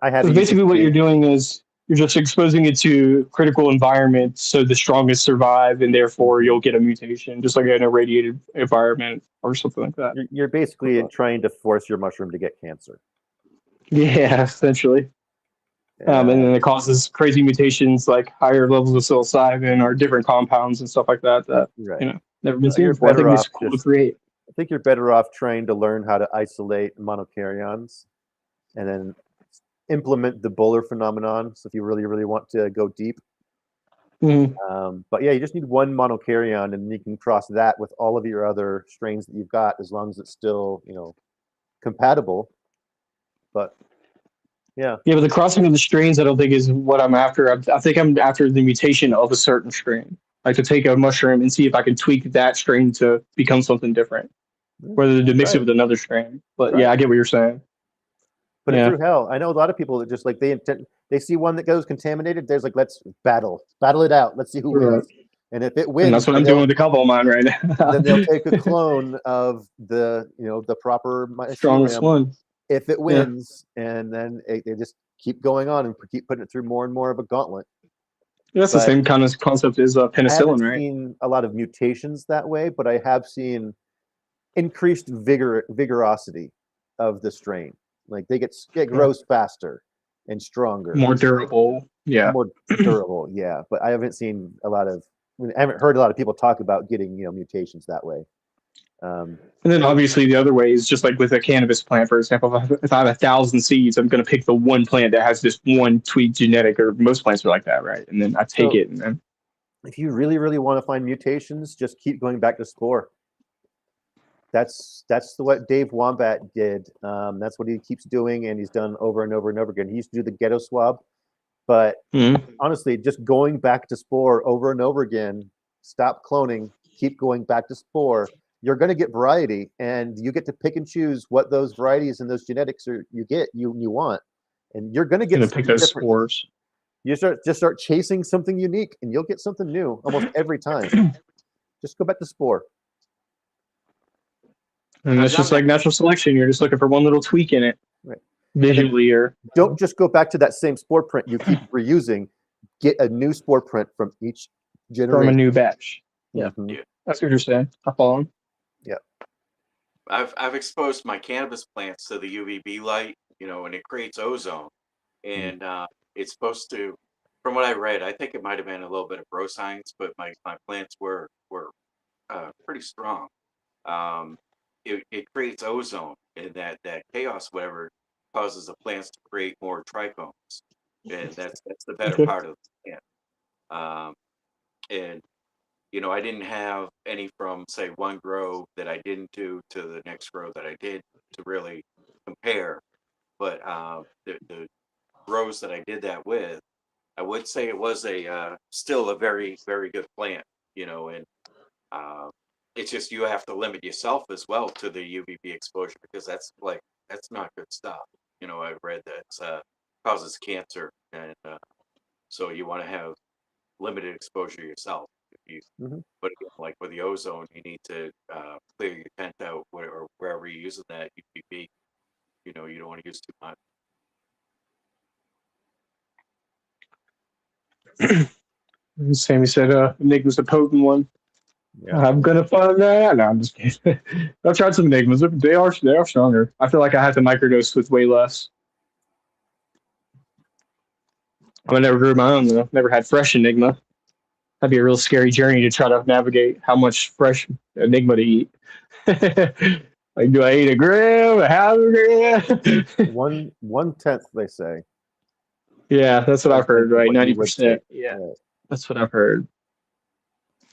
I So haven't used it basically, to what you're date. doing is you're just exposing it to critical environments, so the strongest survive, and therefore Mhm. you'll get a mutation, just like in a radiated environment or something like that. You're basically trying to force your mushroom to get cancer. Yeah, essentially. And Uh, then it causes crazy mutations like higher levels of psilocybin or different compounds and stuff like that that right. never been seen You're before. I think better it's off cool to just. create. I think you're better off trying to learn how to isolate monokaryons, and then implement the Bowler phenomenon. So if you really, really want to go deep, Mhm. but yeah, you just need one monokaryon, and you can cross that with all of your other strains that you've got, as long as it's still, compatible. But yeah, Yeah, but the crossing of the strains, I don't think is what I'm after. I think I'm after the mutation of a certain strain, like to take a mushroom and see if I can tweak that strain to become something different, whether to mix try it it. with another strain. But Try yeah, it. I get what you're saying. Put it Yeah, through hell. I know a lot of people that just like they see one that goes contaminated. There's like, let's battle it out. Let's see who right. wins. And if it And that's wins, what then I'm doing they'll with a couple of mine right now. then they'll take a clone of the proper Strongest mycelium one. if it Yeah, wins, and then they just keep going on and keep putting it through more and more of a gauntlet. that's the But same kind of concept as I haven't penicillin, right? seen a lot of mutations that way, but I have seen increased vigorosity of the strain. Like it Yeah. grows faster and stronger, More durable. Yeah. more durable. Yeah, but I haven't seen a lot of. I haven't heard a lot of people talk about getting mutations that way. Um, And then obviously the other way is just like with a cannabis plant, for example, if I have 1,000 seeds, I'm going to pick the one plant that has this one tweaked genetic, or most plants are like that, right? And then I take so it and then if you really, really want to find mutations, just keep going back to spore. That's what Dave Wombat did. That's what he keeps doing, and he's done over and over and over again. He used to do the ghetto swab, but honestly, just going back to spore over and over again. Stop cloning. Keep going back to spore. You're going to get variety, and you get to pick and choose what those varieties and those genetics you want, and you're going to get going to pick something those different. spores. You start chasing something unique, and you'll get something new almost every time. Just go back to spore. And I've it's done just that. like natural selection. You're just looking for one little tweak in it Right. visually or Don't just go back to that same spore print you keep reusing. Get a new spore print from each from a generation. new batch. Yeah. Mhm. Yeah. That's what you're saying. I follow him. Yeah. I've exposed my cannabis plants to the UVB light, and it creates ozone, and it's supposed to. From what I read, I think it might have been a little bit of bro science, but my plants were pretty strong. Um, it creates ozone, and that chaos, whatever, causes the plants to create more trichomes, and that's the better Okay. part of the plant. Um, and I didn't have any from say one grow that I didn't do to the next grow that I did to really compare. But the grows that I did that with, I would say it was a still a very very good plant. And uh, it's just you have to limit yourself as well to the UVB exposure because that's not good stuff. I've read that causes cancer, and so you want to have limited exposure yourself. If you, Mhm. but again, like with the ozone, you need to clear your tent out or wherever you're using that UVB. You don't want to use too much. Sammy said, Enigma's a potent one. Yeah. I'm gonna find that. No, I'm just kidding. I've tried some Enigmas. They are stronger. I feel like I have to microdose with way less. I never grew my own though. Never had fresh Enigma. That'd be a real scary journey to try to navigate how much fresh Enigma to eat. Like, do I eat a gram, a half a gram? 1/10, they say. Yeah, that's what I've 1/10 heard. of Right, what you would 90%. take. Yeah, Right. that's what I've heard.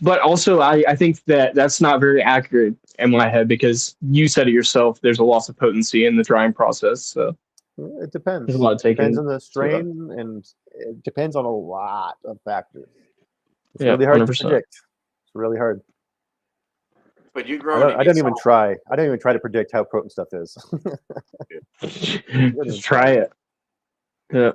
But also, I think that that's not very accurate in my head because you said it yourself. There's a loss of potency in the drying process, so It there's a depends. lot to take Depends in. on the So, strain, and it depends on a lot of factors. It's yeah, really hard to 100%. predict. It's really hard. But you I grow don't. it I in don't even yourself. try. I don't even try to predict how potent stuff is. Don't even Just try it. Yeah.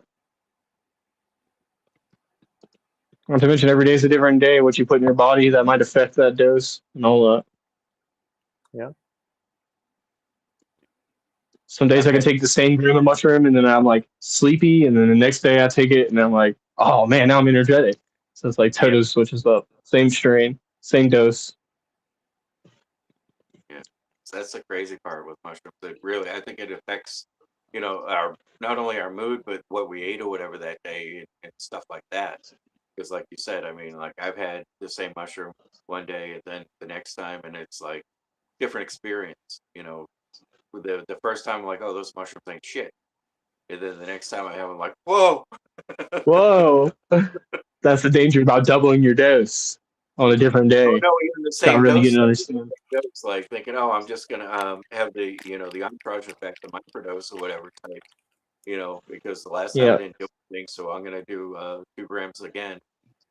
Not to mention, every day is a different day. What you put in your body that might affect that dose and all that. Yeah. Some days I've I can had take the same gram of mushroom and then I'm like sleepy, and then the next day I take it and I'm like, oh man, now I'm energetic. So it's like yeah, Toto switches up. Same strain, same dose. yeah. So that's the crazy part with mushrooms. It really, I think it affects, our not only our mood, but what we ate or whatever that day and stuff like that. Because, like you said, I mean, like I've had the same mushroom one day and then the next time, and it's like different experience. The first time I'm like, oh, those mushrooms ain't shit, and then the next time I have, I'm like, whoa. Whoa. That's the danger about doubling your dose on a different Oh day. no, even the Not same really dose. getting to Like, understand. dose, like thinking, oh, I'm just gonna have the entourage effect, the microdose or whatever type, because the last time I Yeah. didn't do anything, so I'm gonna do 2 grams again,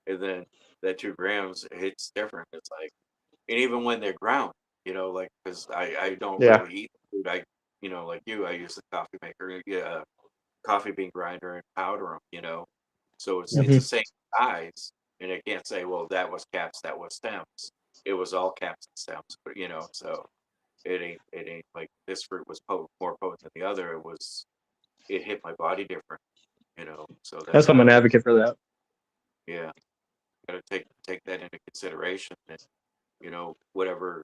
and then that 2 grams hits different. It's like, and even when they're ground, like because I don't Yeah. really eat food. Like you, I use the coffee maker, yeah, coffee bean grinder and powder them. So it's Hmm. the same size, and I can't say, well, that was caps, that was stems. It was all caps and stems, but so it ain't like this fruit was more potent than the other. It hit my body different, So That's that's why I'm an another, advocate for that. yeah, gotta take that into consideration, and whatever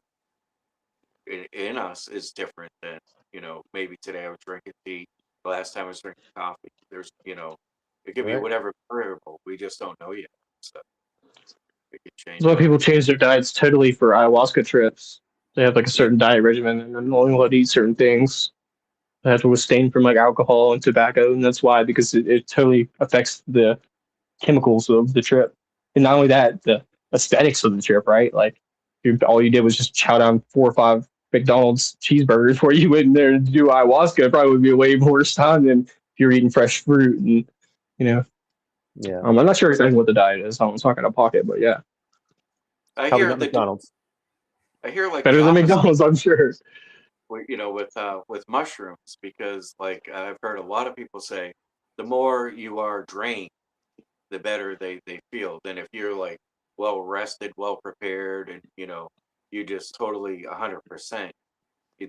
in us is different than maybe today I was drinking tea, the last time I was drinking coffee. It could be Right. whatever variable. We just don't know yet, so it could change That's why on us. people change their diets totally for ayahuasca trips. They have like a Yeah, certain diet regimen and then only let eat certain things. They have to abstain from like alcohol and tobacco, and that's why because it totally affects the chemicals of the trip. And not only that, the aesthetics of the trip, right? Like, all you did was just chow down 4 or 5 McDonald's cheeseburgers before you went in there to do ayahuasca. It probably would be a way worse time than if you're eating fresh fruit. And, you know, Yeah. I'm not sure exactly what the diet is. I'm talking out of pocket, but yeah, I Probably hear not they do. McDonald's. I hear like the better than opposite, McDonald's, I'm sure. with mushrooms, because like I've heard a lot of people say, the more you are drained, the better they feel than if you're like well rested, well prepared, and you just totally 100%.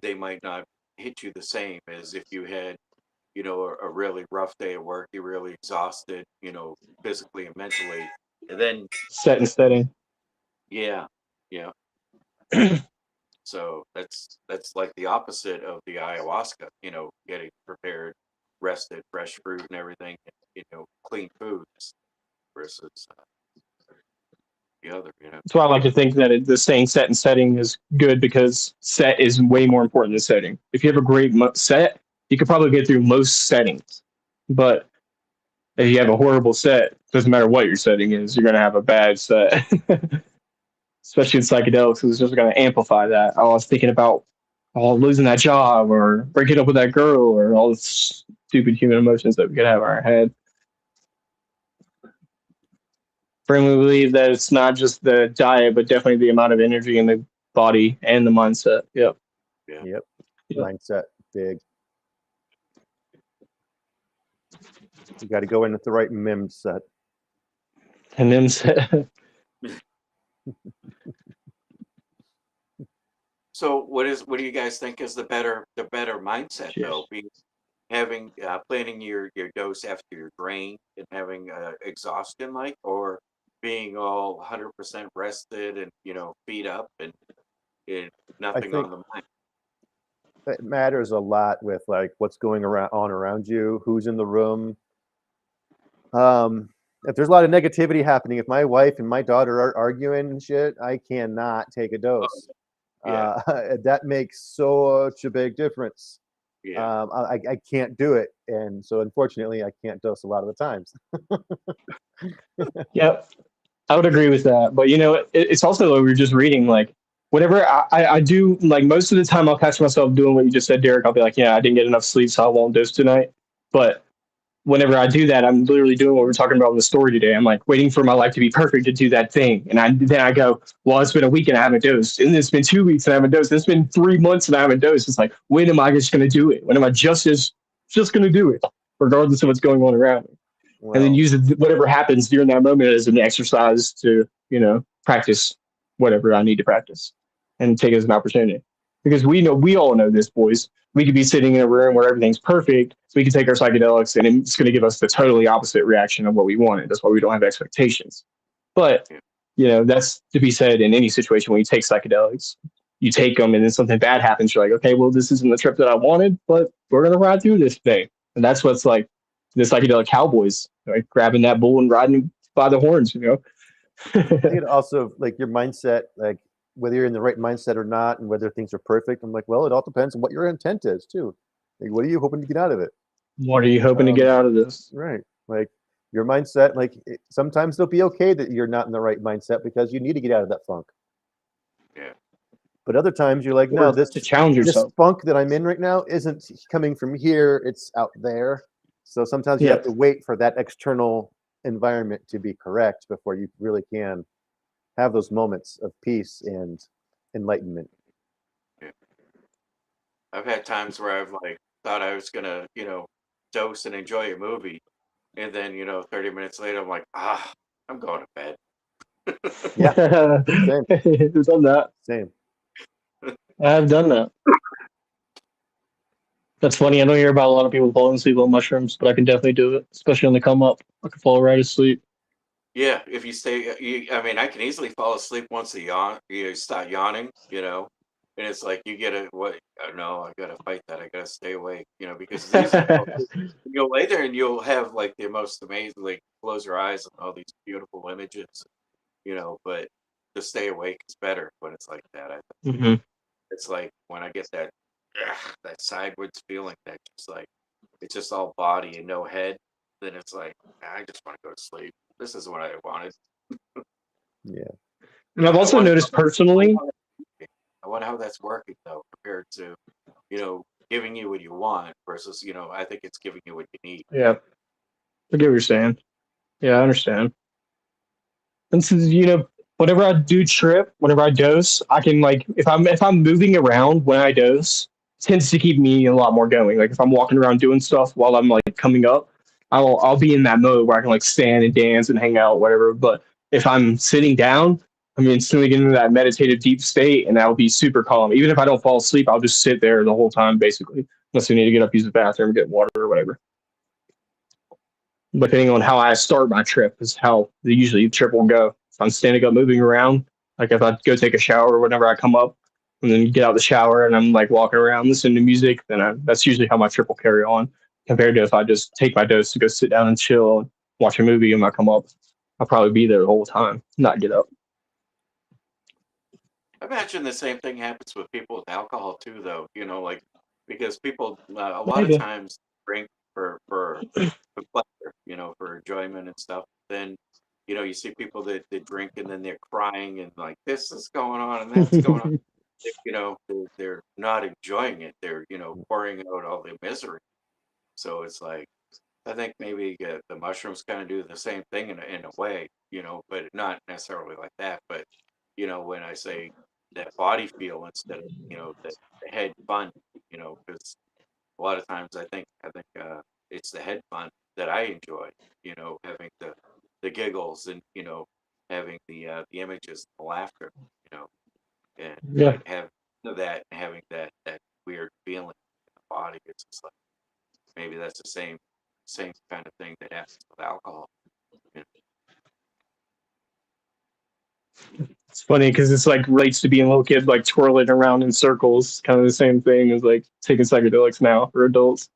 They might not hit you the same as if you had a really rough day at work, you're really exhausted, physically and mentally, and then Set and setting. yeah, yeah. So that's like the opposite of the ayahuasca, getting prepared, rested, fresh fruit and everything, clean foods versus the other. That's why I like to think that the saying set and setting is good because set is way more important than setting. If you have a great set, you could probably get through most settings. But if you have a horrible set, doesn't matter what your setting is, you're going to have a bad set. Especially in psychedelics, it's just going to amplify that. I was thinking about losing that job or breaking up with that girl or all the stupid human emotions that we could have in our head. Firmly believe that it's not just the diet, but definitely the amount of energy in the body and the mindset. Yep. Yeah. Yep. Mindset, big. You got to go in with the right MIM set. And then So what do you guys think is the better mindset Cheers. though? Having planning your dose after your drain and having exhaustion like, or being all 100% rested and feet up and nothing on the mind. It matters a lot with like what's going on around you, who's in the room. If there's a lot of negativity happening, if my wife and my daughter are arguing and shit, I cannot take a dose. Yeah. That makes such a big difference. Yeah. I can't do it, and so unfortunately, I can't dose a lot of the times. Yep. I would agree with that. But it's also what we were just reading, like whatever I do, like most of the time I'll catch myself doing what you just said, Derek. I'll be like, yeah, I didn't get enough sleep, so I won't dose tonight. But whenever I do that, I'm literally doing what we're talking about in the story today. I'm like waiting for my life to be perfect to do that thing. And then I go, well, it's been a week and I haven't dosed. And it's been 2 weeks and I haven't dosed. It's been 3 months and I haven't dosed. It's like, when am I just going to do it? When am I just going to do it, regardless of what's going on around me? Well, And then use whatever happens during that moment as an exercise to, practice whatever I need to practice and take it as an opportunity. Because we all know this, boys. We could be sitting in a room where everything's perfect. So we can take our psychedelics and it's going to give us the totally opposite reaction of what we wanted. That's why we don't have expectations. But, that's to be said in any situation when you take psychedelics. You take them and then something bad happens. You're like, okay, well, this isn't the trip that I wanted, but we're going to ride through this thing. And that's what's like the psychedelic cowboys, like grabbing that bull and riding by the horns, I think it also like your mindset, like whether you're in the right mindset or not, and whether things are perfect. I'm like, well, it all depends on what your intent is too. Like, what are you hoping to get out of it? What are you hoping to get out of this? Right. Like your mindset, like sometimes it'll be okay that you're not in the right mindset because you need to get out of that funk. Yeah. But other times you're like, no, to challenge yourself. This funk that I'm in right now isn't coming from here. It's out there. So sometimes you have to wait for that external environment to be correct before you really can have those moments of peace and enlightenment. Yeah. I've had times where I've thought I was gonna, dose and enjoy a movie, and then 30 minutes later I'm like, I'm going to bed. Yeah, same. I've done that. Same. I've done that. That's funny. I don't hear about a lot of people falling asleep on mushrooms, but I can definitely do it, especially on the come up. I can fall right asleep. Yeah, if you stay, I can easily fall asleep once you start yawning, and it's like you get what? No, I gotta fight that. I gotta stay awake, because you'll lay there and you'll have like the most amazing, like close your eyes and all these beautiful images, but to stay awake is better when it's like that. I think it's like when I get that sideways feeling that just like it's just all body and no head, then it's like I just want to go to sleep. This is what I wanted. Yeah. And I've also noticed personally, I wonder how that's working though, compared to, giving you what you want versus, I think it's giving you what you need. Yeah, I get what you're saying. Yeah, I understand. And so, whenever I do trip, whenever I dose, I can if I'm moving around when I dose, it tends to keep me a lot more going. Like if I'm walking around doing stuff while I'm coming up, I'll be in that mode where I can stand and dance and hang out, whatever. But if I'm sitting down, I'm instantly get into that meditative deep state, and I'll be super calm. Even if I don't fall asleep, I'll just sit there the whole time, basically, unless I need to get up, use the bathroom, get water or whatever. Depending on how I start my trip is how usually the trip will go. If I'm standing up, moving around, like if I go take a shower whenever I come up, and then get out of the shower and I'm walking around listening to music, then that's usually how my trip will carry on. Compared to if I just take my dose to go sit down and chill and watch a movie and I come up, I'll probably be there the whole time, not get up. I imagine the same thing happens with people with alcohol too, though. Like because people a lot of Maybe. times drink for pleasure, for enjoyment and stuff. Then, you see people that drink and then they're crying and like this is going on and that's going on. They're not enjoying it. They're pouring out all the misery. So it's like I think maybe the mushrooms kind of do the same thing in a way, but not necessarily like that. But when I say that body feel instead of the head fun, because a lot of times I think it's the head fun that I enjoy, having the giggles and having the images, the laughter, and Yeah. like having that and having that weird feeling in the body. It's just like maybe that's the same kind of thing that happens with alcohol. You It's funny because it's like relates to being a little kid, like twirling around in circles. Kind of the same thing as like taking psychedelics now for adults.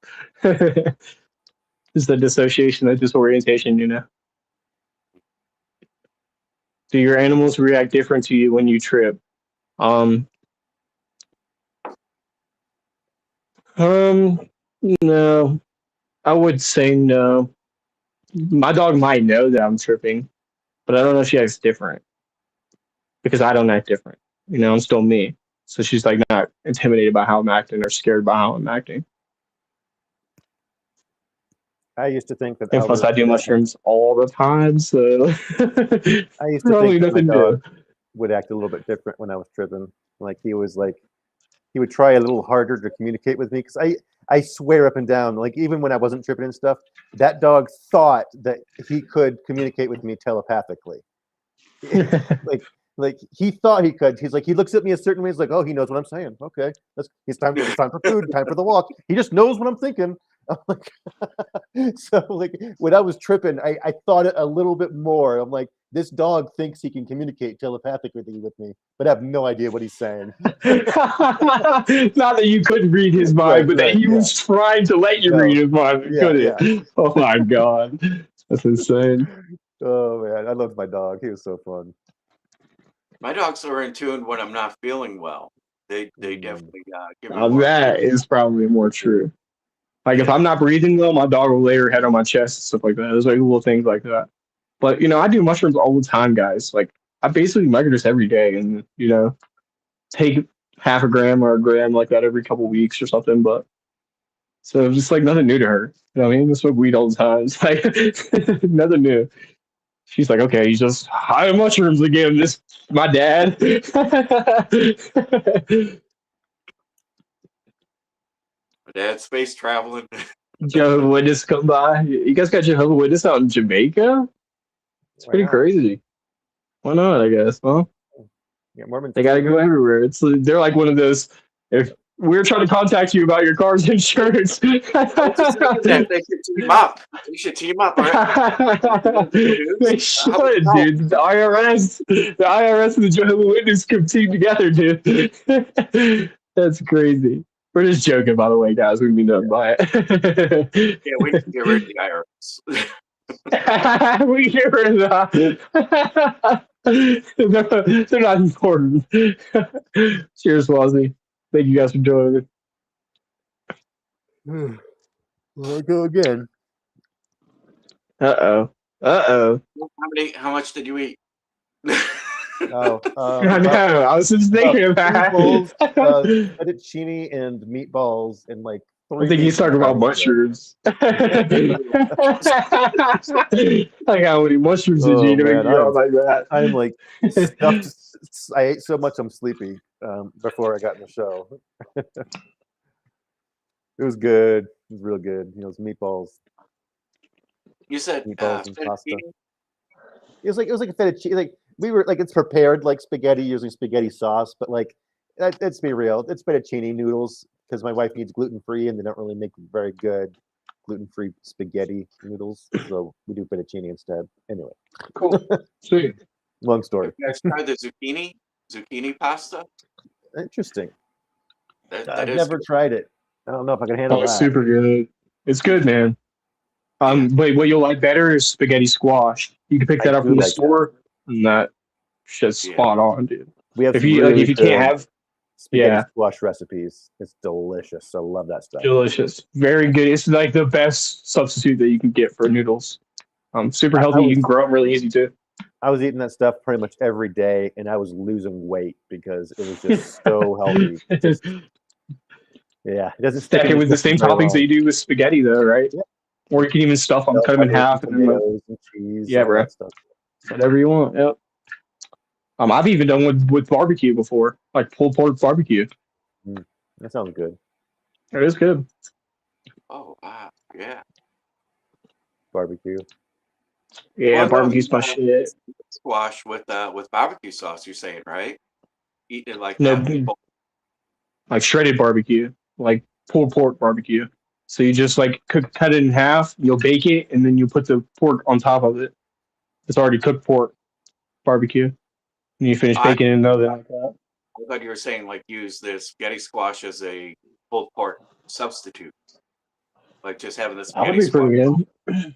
Just the dissociation, the disorientation, Do your animals react different to you when you trip? Um, no, I would say no. My dog might know that I'm tripping, but I don't know if she acts different because I don't act different. I'm still me. So she's like not intimidated by how I'm acting or scared by how I'm acting. I used to think that And plus, I do mushrooms all the time, so I used to probably think that my nothing dog new. would act a little bit different when I was tripping. Like he would try a little harder to communicate with me because I swear up and down, like even when I wasn't tripping and stuff, that dog thought that he could communicate with me telepathically. like he thought he could. He's like he looks at me a certain way. He's like, oh, he knows what I'm saying. Okay, it's time for food, time for the walk. He just knows what I'm thinking. I'm like, so like when I was tripping, I thought it a little bit more. I'm like, this dog thinks he can communicate telepathically with me, but I have no idea what he's saying. Not that you couldn't read his mind, but that he was trying to let you No. read his mind, Yeah, could yeah. it? Oh my god, that's insane. Oh man, I loved my dog. He was so fun. My dogs are in tune when I'm not feeling well. They definitely give me Now more that attention. is probably more true. Like if Yeah. I'm not breathing well, my dog will lay her head on my chest and stuff like that. There's like little things like that. But I do mushrooms all the time, guys. Like I basically microdose every day, and take half a gram or a gram like that every couple weeks or something. But so it's just like nothing new to her. You know what I mean? I smoke weed all the time. It's like nothing new. She's like, okay, he's just high on mushrooms again. This my dad. My dad's space traveling. Jehovah Witness come by. You guys got Jehovah Witness out in Jamaica? It's pretty crazy. Why not? I guess. Well, Yeah, Mormons. they got to go everywhere. They're like one of those. If we're trying to contact you about your car's insurance, I was just thinking that they should team up. They should team up, right? they should, dude. The IRS and the Jehovah Witness could team together, dude. That's crazy. We're just joking, by the way, guys. We mean nothing by it. Yeah, we can get rid of the IRS. We get rid of that. They're not important. Cheers, Wazzy. Thank you guys for joining me. We'll go again. Uh oh. How much did you eat? I know. I was just thinking about bowls, fettuccine and meatballs and like I think he's talking about mushrooms. Like how many mushrooms did you eat to make you all like that? I'm like stuffed. I ate so much I'm sleepy before I got in the show. It was good. It was real good. It was meatballs. You said meatballs and pasta. It was like a fettuccine. Like we were like it's prepared like spaghetti using spaghetti sauce, but like let's be real, it's fettuccine noodles because my wife eats gluten-free and they don't really make very good gluten-free spaghetti noodles, so we do fettuccine instead. Anyway, cool. Sweet. Long story. You guys tried the zucchini pasta? Interesting. That I've never tried it. I don't know if I can handle that. It's super good. It's good, man. But what you'll like better is spaghetti squash. You can pick that up from the store, and that shit's spot on, dude. We have If some you really if you can't good have, spaghetti yeah, squash recipes. It's delicious. I love that stuff. delicious, very good. It's like the best substitute that you can get for noodles. Super healthy. You can grow them really easy too. I was eating that stuff pretty much every day, and I was losing weight because it was just so healthy. Yeah, it doesn't stick Stack in it your with the system same very toppings that long. you do with spaghetti, though, right? Yeah. Or you can even stuff them, Bell cut them in peppers half, and and then tomatoes and cheese, yeah, all bro, that stuff. whatever you want. Yep. I've even done with barbecue before, like pulled pork barbecue. That sounds good. It is good. Oh wow, yeah. Barbecue. Yeah, Well, no, barbecue's my shit. squash with barbecue sauce. You're saying, right? Eating it like No, that. like shredded barbecue, like pulled pork barbecue. So you just like cut it in half. You'll bake it, and then you put the pork on top of it. It's already cooked pork barbecue, and you finish I, baking it in another like that. I thought you were saying like use the spaghetti squash as a pulled pork substitute, like just having the That would spaghetti be squash, pretty good.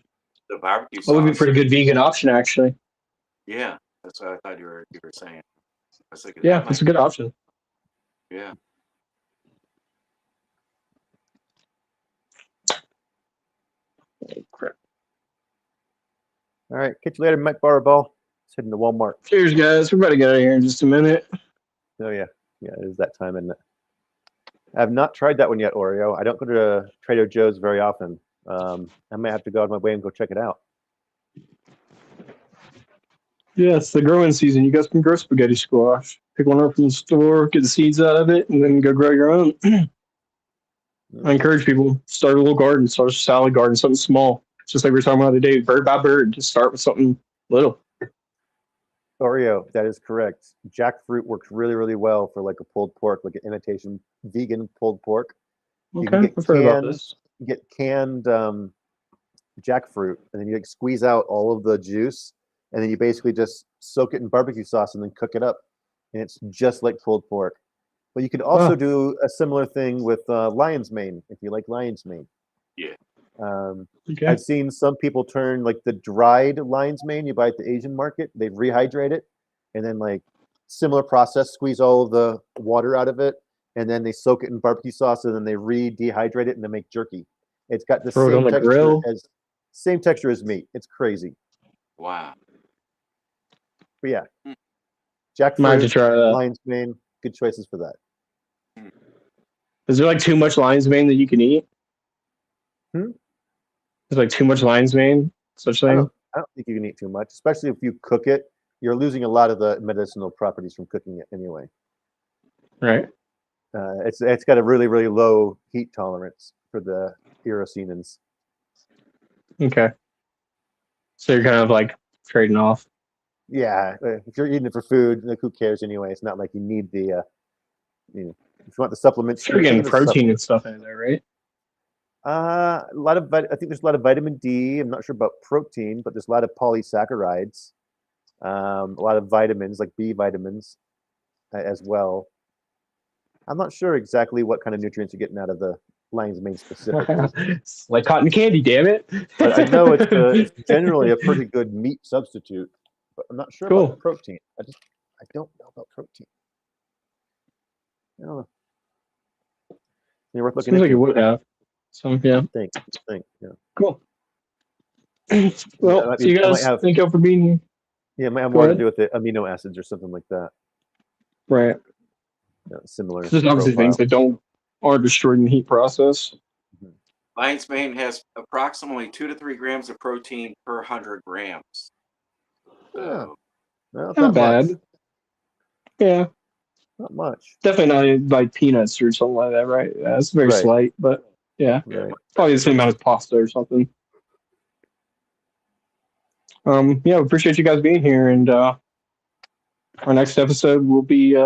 the barbecue That would be a sauce. pretty good vegan option, actually. Yeah, that's what I thought you were saying. I was thinking Yeah, that it's might, a good option. yeah. Crap. All right, catch you later, Mike Barbell. It's heading to Walmart. Cheers, guys. We're about to get out of here in just a minute. Oh yeah, it is that time, isn't it? I have not tried that one yet, Oreo. I don't go to Trader Joe's very often. I might have to go out of my way and go check it out. Yeah, it's the growing season. You guys can grow spaghetti squash. Pick one up from the store, get the seeds out of it, and then go grow your own. I encourage people start a little garden, start a salad garden, something small. Just like we were talking about today, bird by bird. Just start with something little. Oreo, that is correct. Jackfruit works really, really well for like a pulled pork, like an imitation vegan pulled pork. You can Okay, get I've heard about this. canned jackfruit, and then you like squeeze out all of the juice, and then you basically just soak it in barbecue sauce and then cook it up, and it's just like pulled pork. But you can also do a similar thing with lion's mane if you like lion's mane. Yeah. Okay. I've seen some people turn like the dried lion's mane you buy at the Asian market. They rehydrate it, and then like similar process, squeeze all of the water out of it, and then they soak it in barbecue sauce, and then they dehydrate it and they make jerky. It's got the Throw it on the grill. same texture as meat. It's crazy. Wow. But yeah, Might have to jackfruit, try that. lion's mane, good choices for that. Is there like too much lion's mane that you can eat? Is like too much lion's mane, such I thing? don't think you can eat too much, especially if you cook it. You're losing a lot of the medicinal properties from cooking it anyway. Right. It's got a really, really low heat tolerance for the erosinins. Okay. So you're kind of like trading off. Yeah, if you're eating it for food, like who cares anyway? It's not like you need the, if you want the supplements, You're getting protein and stuff in there, right? A lot of I think there's a lot of vitamin D. I'm not sure about protein, but there's a lot of polysaccharides, a lot of vitamins like B vitamins as well. I'm not sure exactly what kind of nutrients you're getting out of the lion's mane specifically. It's like cotton candy, damn it. But I know it's generally a pretty good meat substitute. But I'm not sure about the protein. I don't know about protein. I don't know. You're worth looking Seems into. like it would have. So yeah. Think. Yeah. Cool. Well, so you guys, thank you for being here. Yeah, it might have more to do with the amino acids or something like that. Right. Similar. There's obviously things that aren't destroyed in the heat process. Lion's mane has approximately 2 to 3 grams of protein per 100 grams. So, not bad. Much. Yeah. Not much. Definitely not like peanuts or something like that, right? Yeah, it's very slight, but yeah. Right. Probably the same amount as pasta or something. Yeah, we appreciate you guys being here, and our next episode will be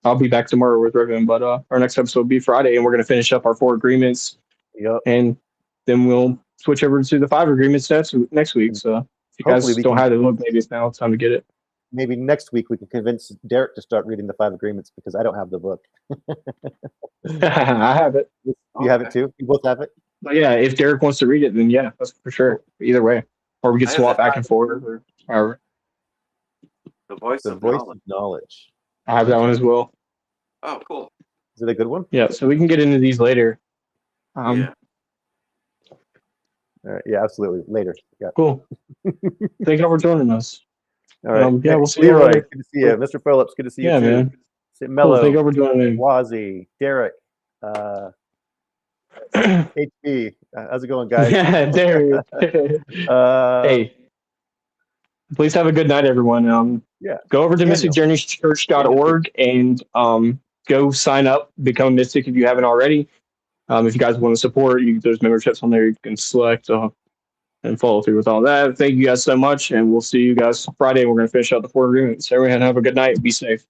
I'll be back tomorrow with Riven, but our next episode will be Friday, and we're going to finish up our 4 agreements. Yep. And then we'll switch over to the 5 agreements next week. So if you guys don't have the book, maybe it's now time to get it. Maybe next week we can convince Derek to start reading the 5 agreements because I don't have the book. I have it. You have it too? You both have it? But yeah, if Derek wants to read it, then yeah, that's for sure. Either way. Or we could swap back and forth or however. The voice of knowledge. I have that one as well. Oh, cool. Is it a good one? Yeah, so we can get into these later. Yeah. Yeah, absolutely. Later. Yeah. Cool. Thank you all for joining us. All right. Yeah, we'll see you Leroy, later. good to see you. Mr. Phillips, good to see you Yeah, too. man. Cool. Mello, Thank you all for joining me. Wazzy, Derek, HB. How's it going, guys? Yeah, Derek. Hey, please have a good night, everyone. Yeah. Go over to Daniel. mysticjourneyschurch.org and go sign up, become a mystic if you haven't already. If you guys want to support, there's memberships on there you can select and follow through with all that. Thank you guys so much, and we'll see you guys Friday. We're going to finish out the 4 agreements. Everyone have a good night. Be safe.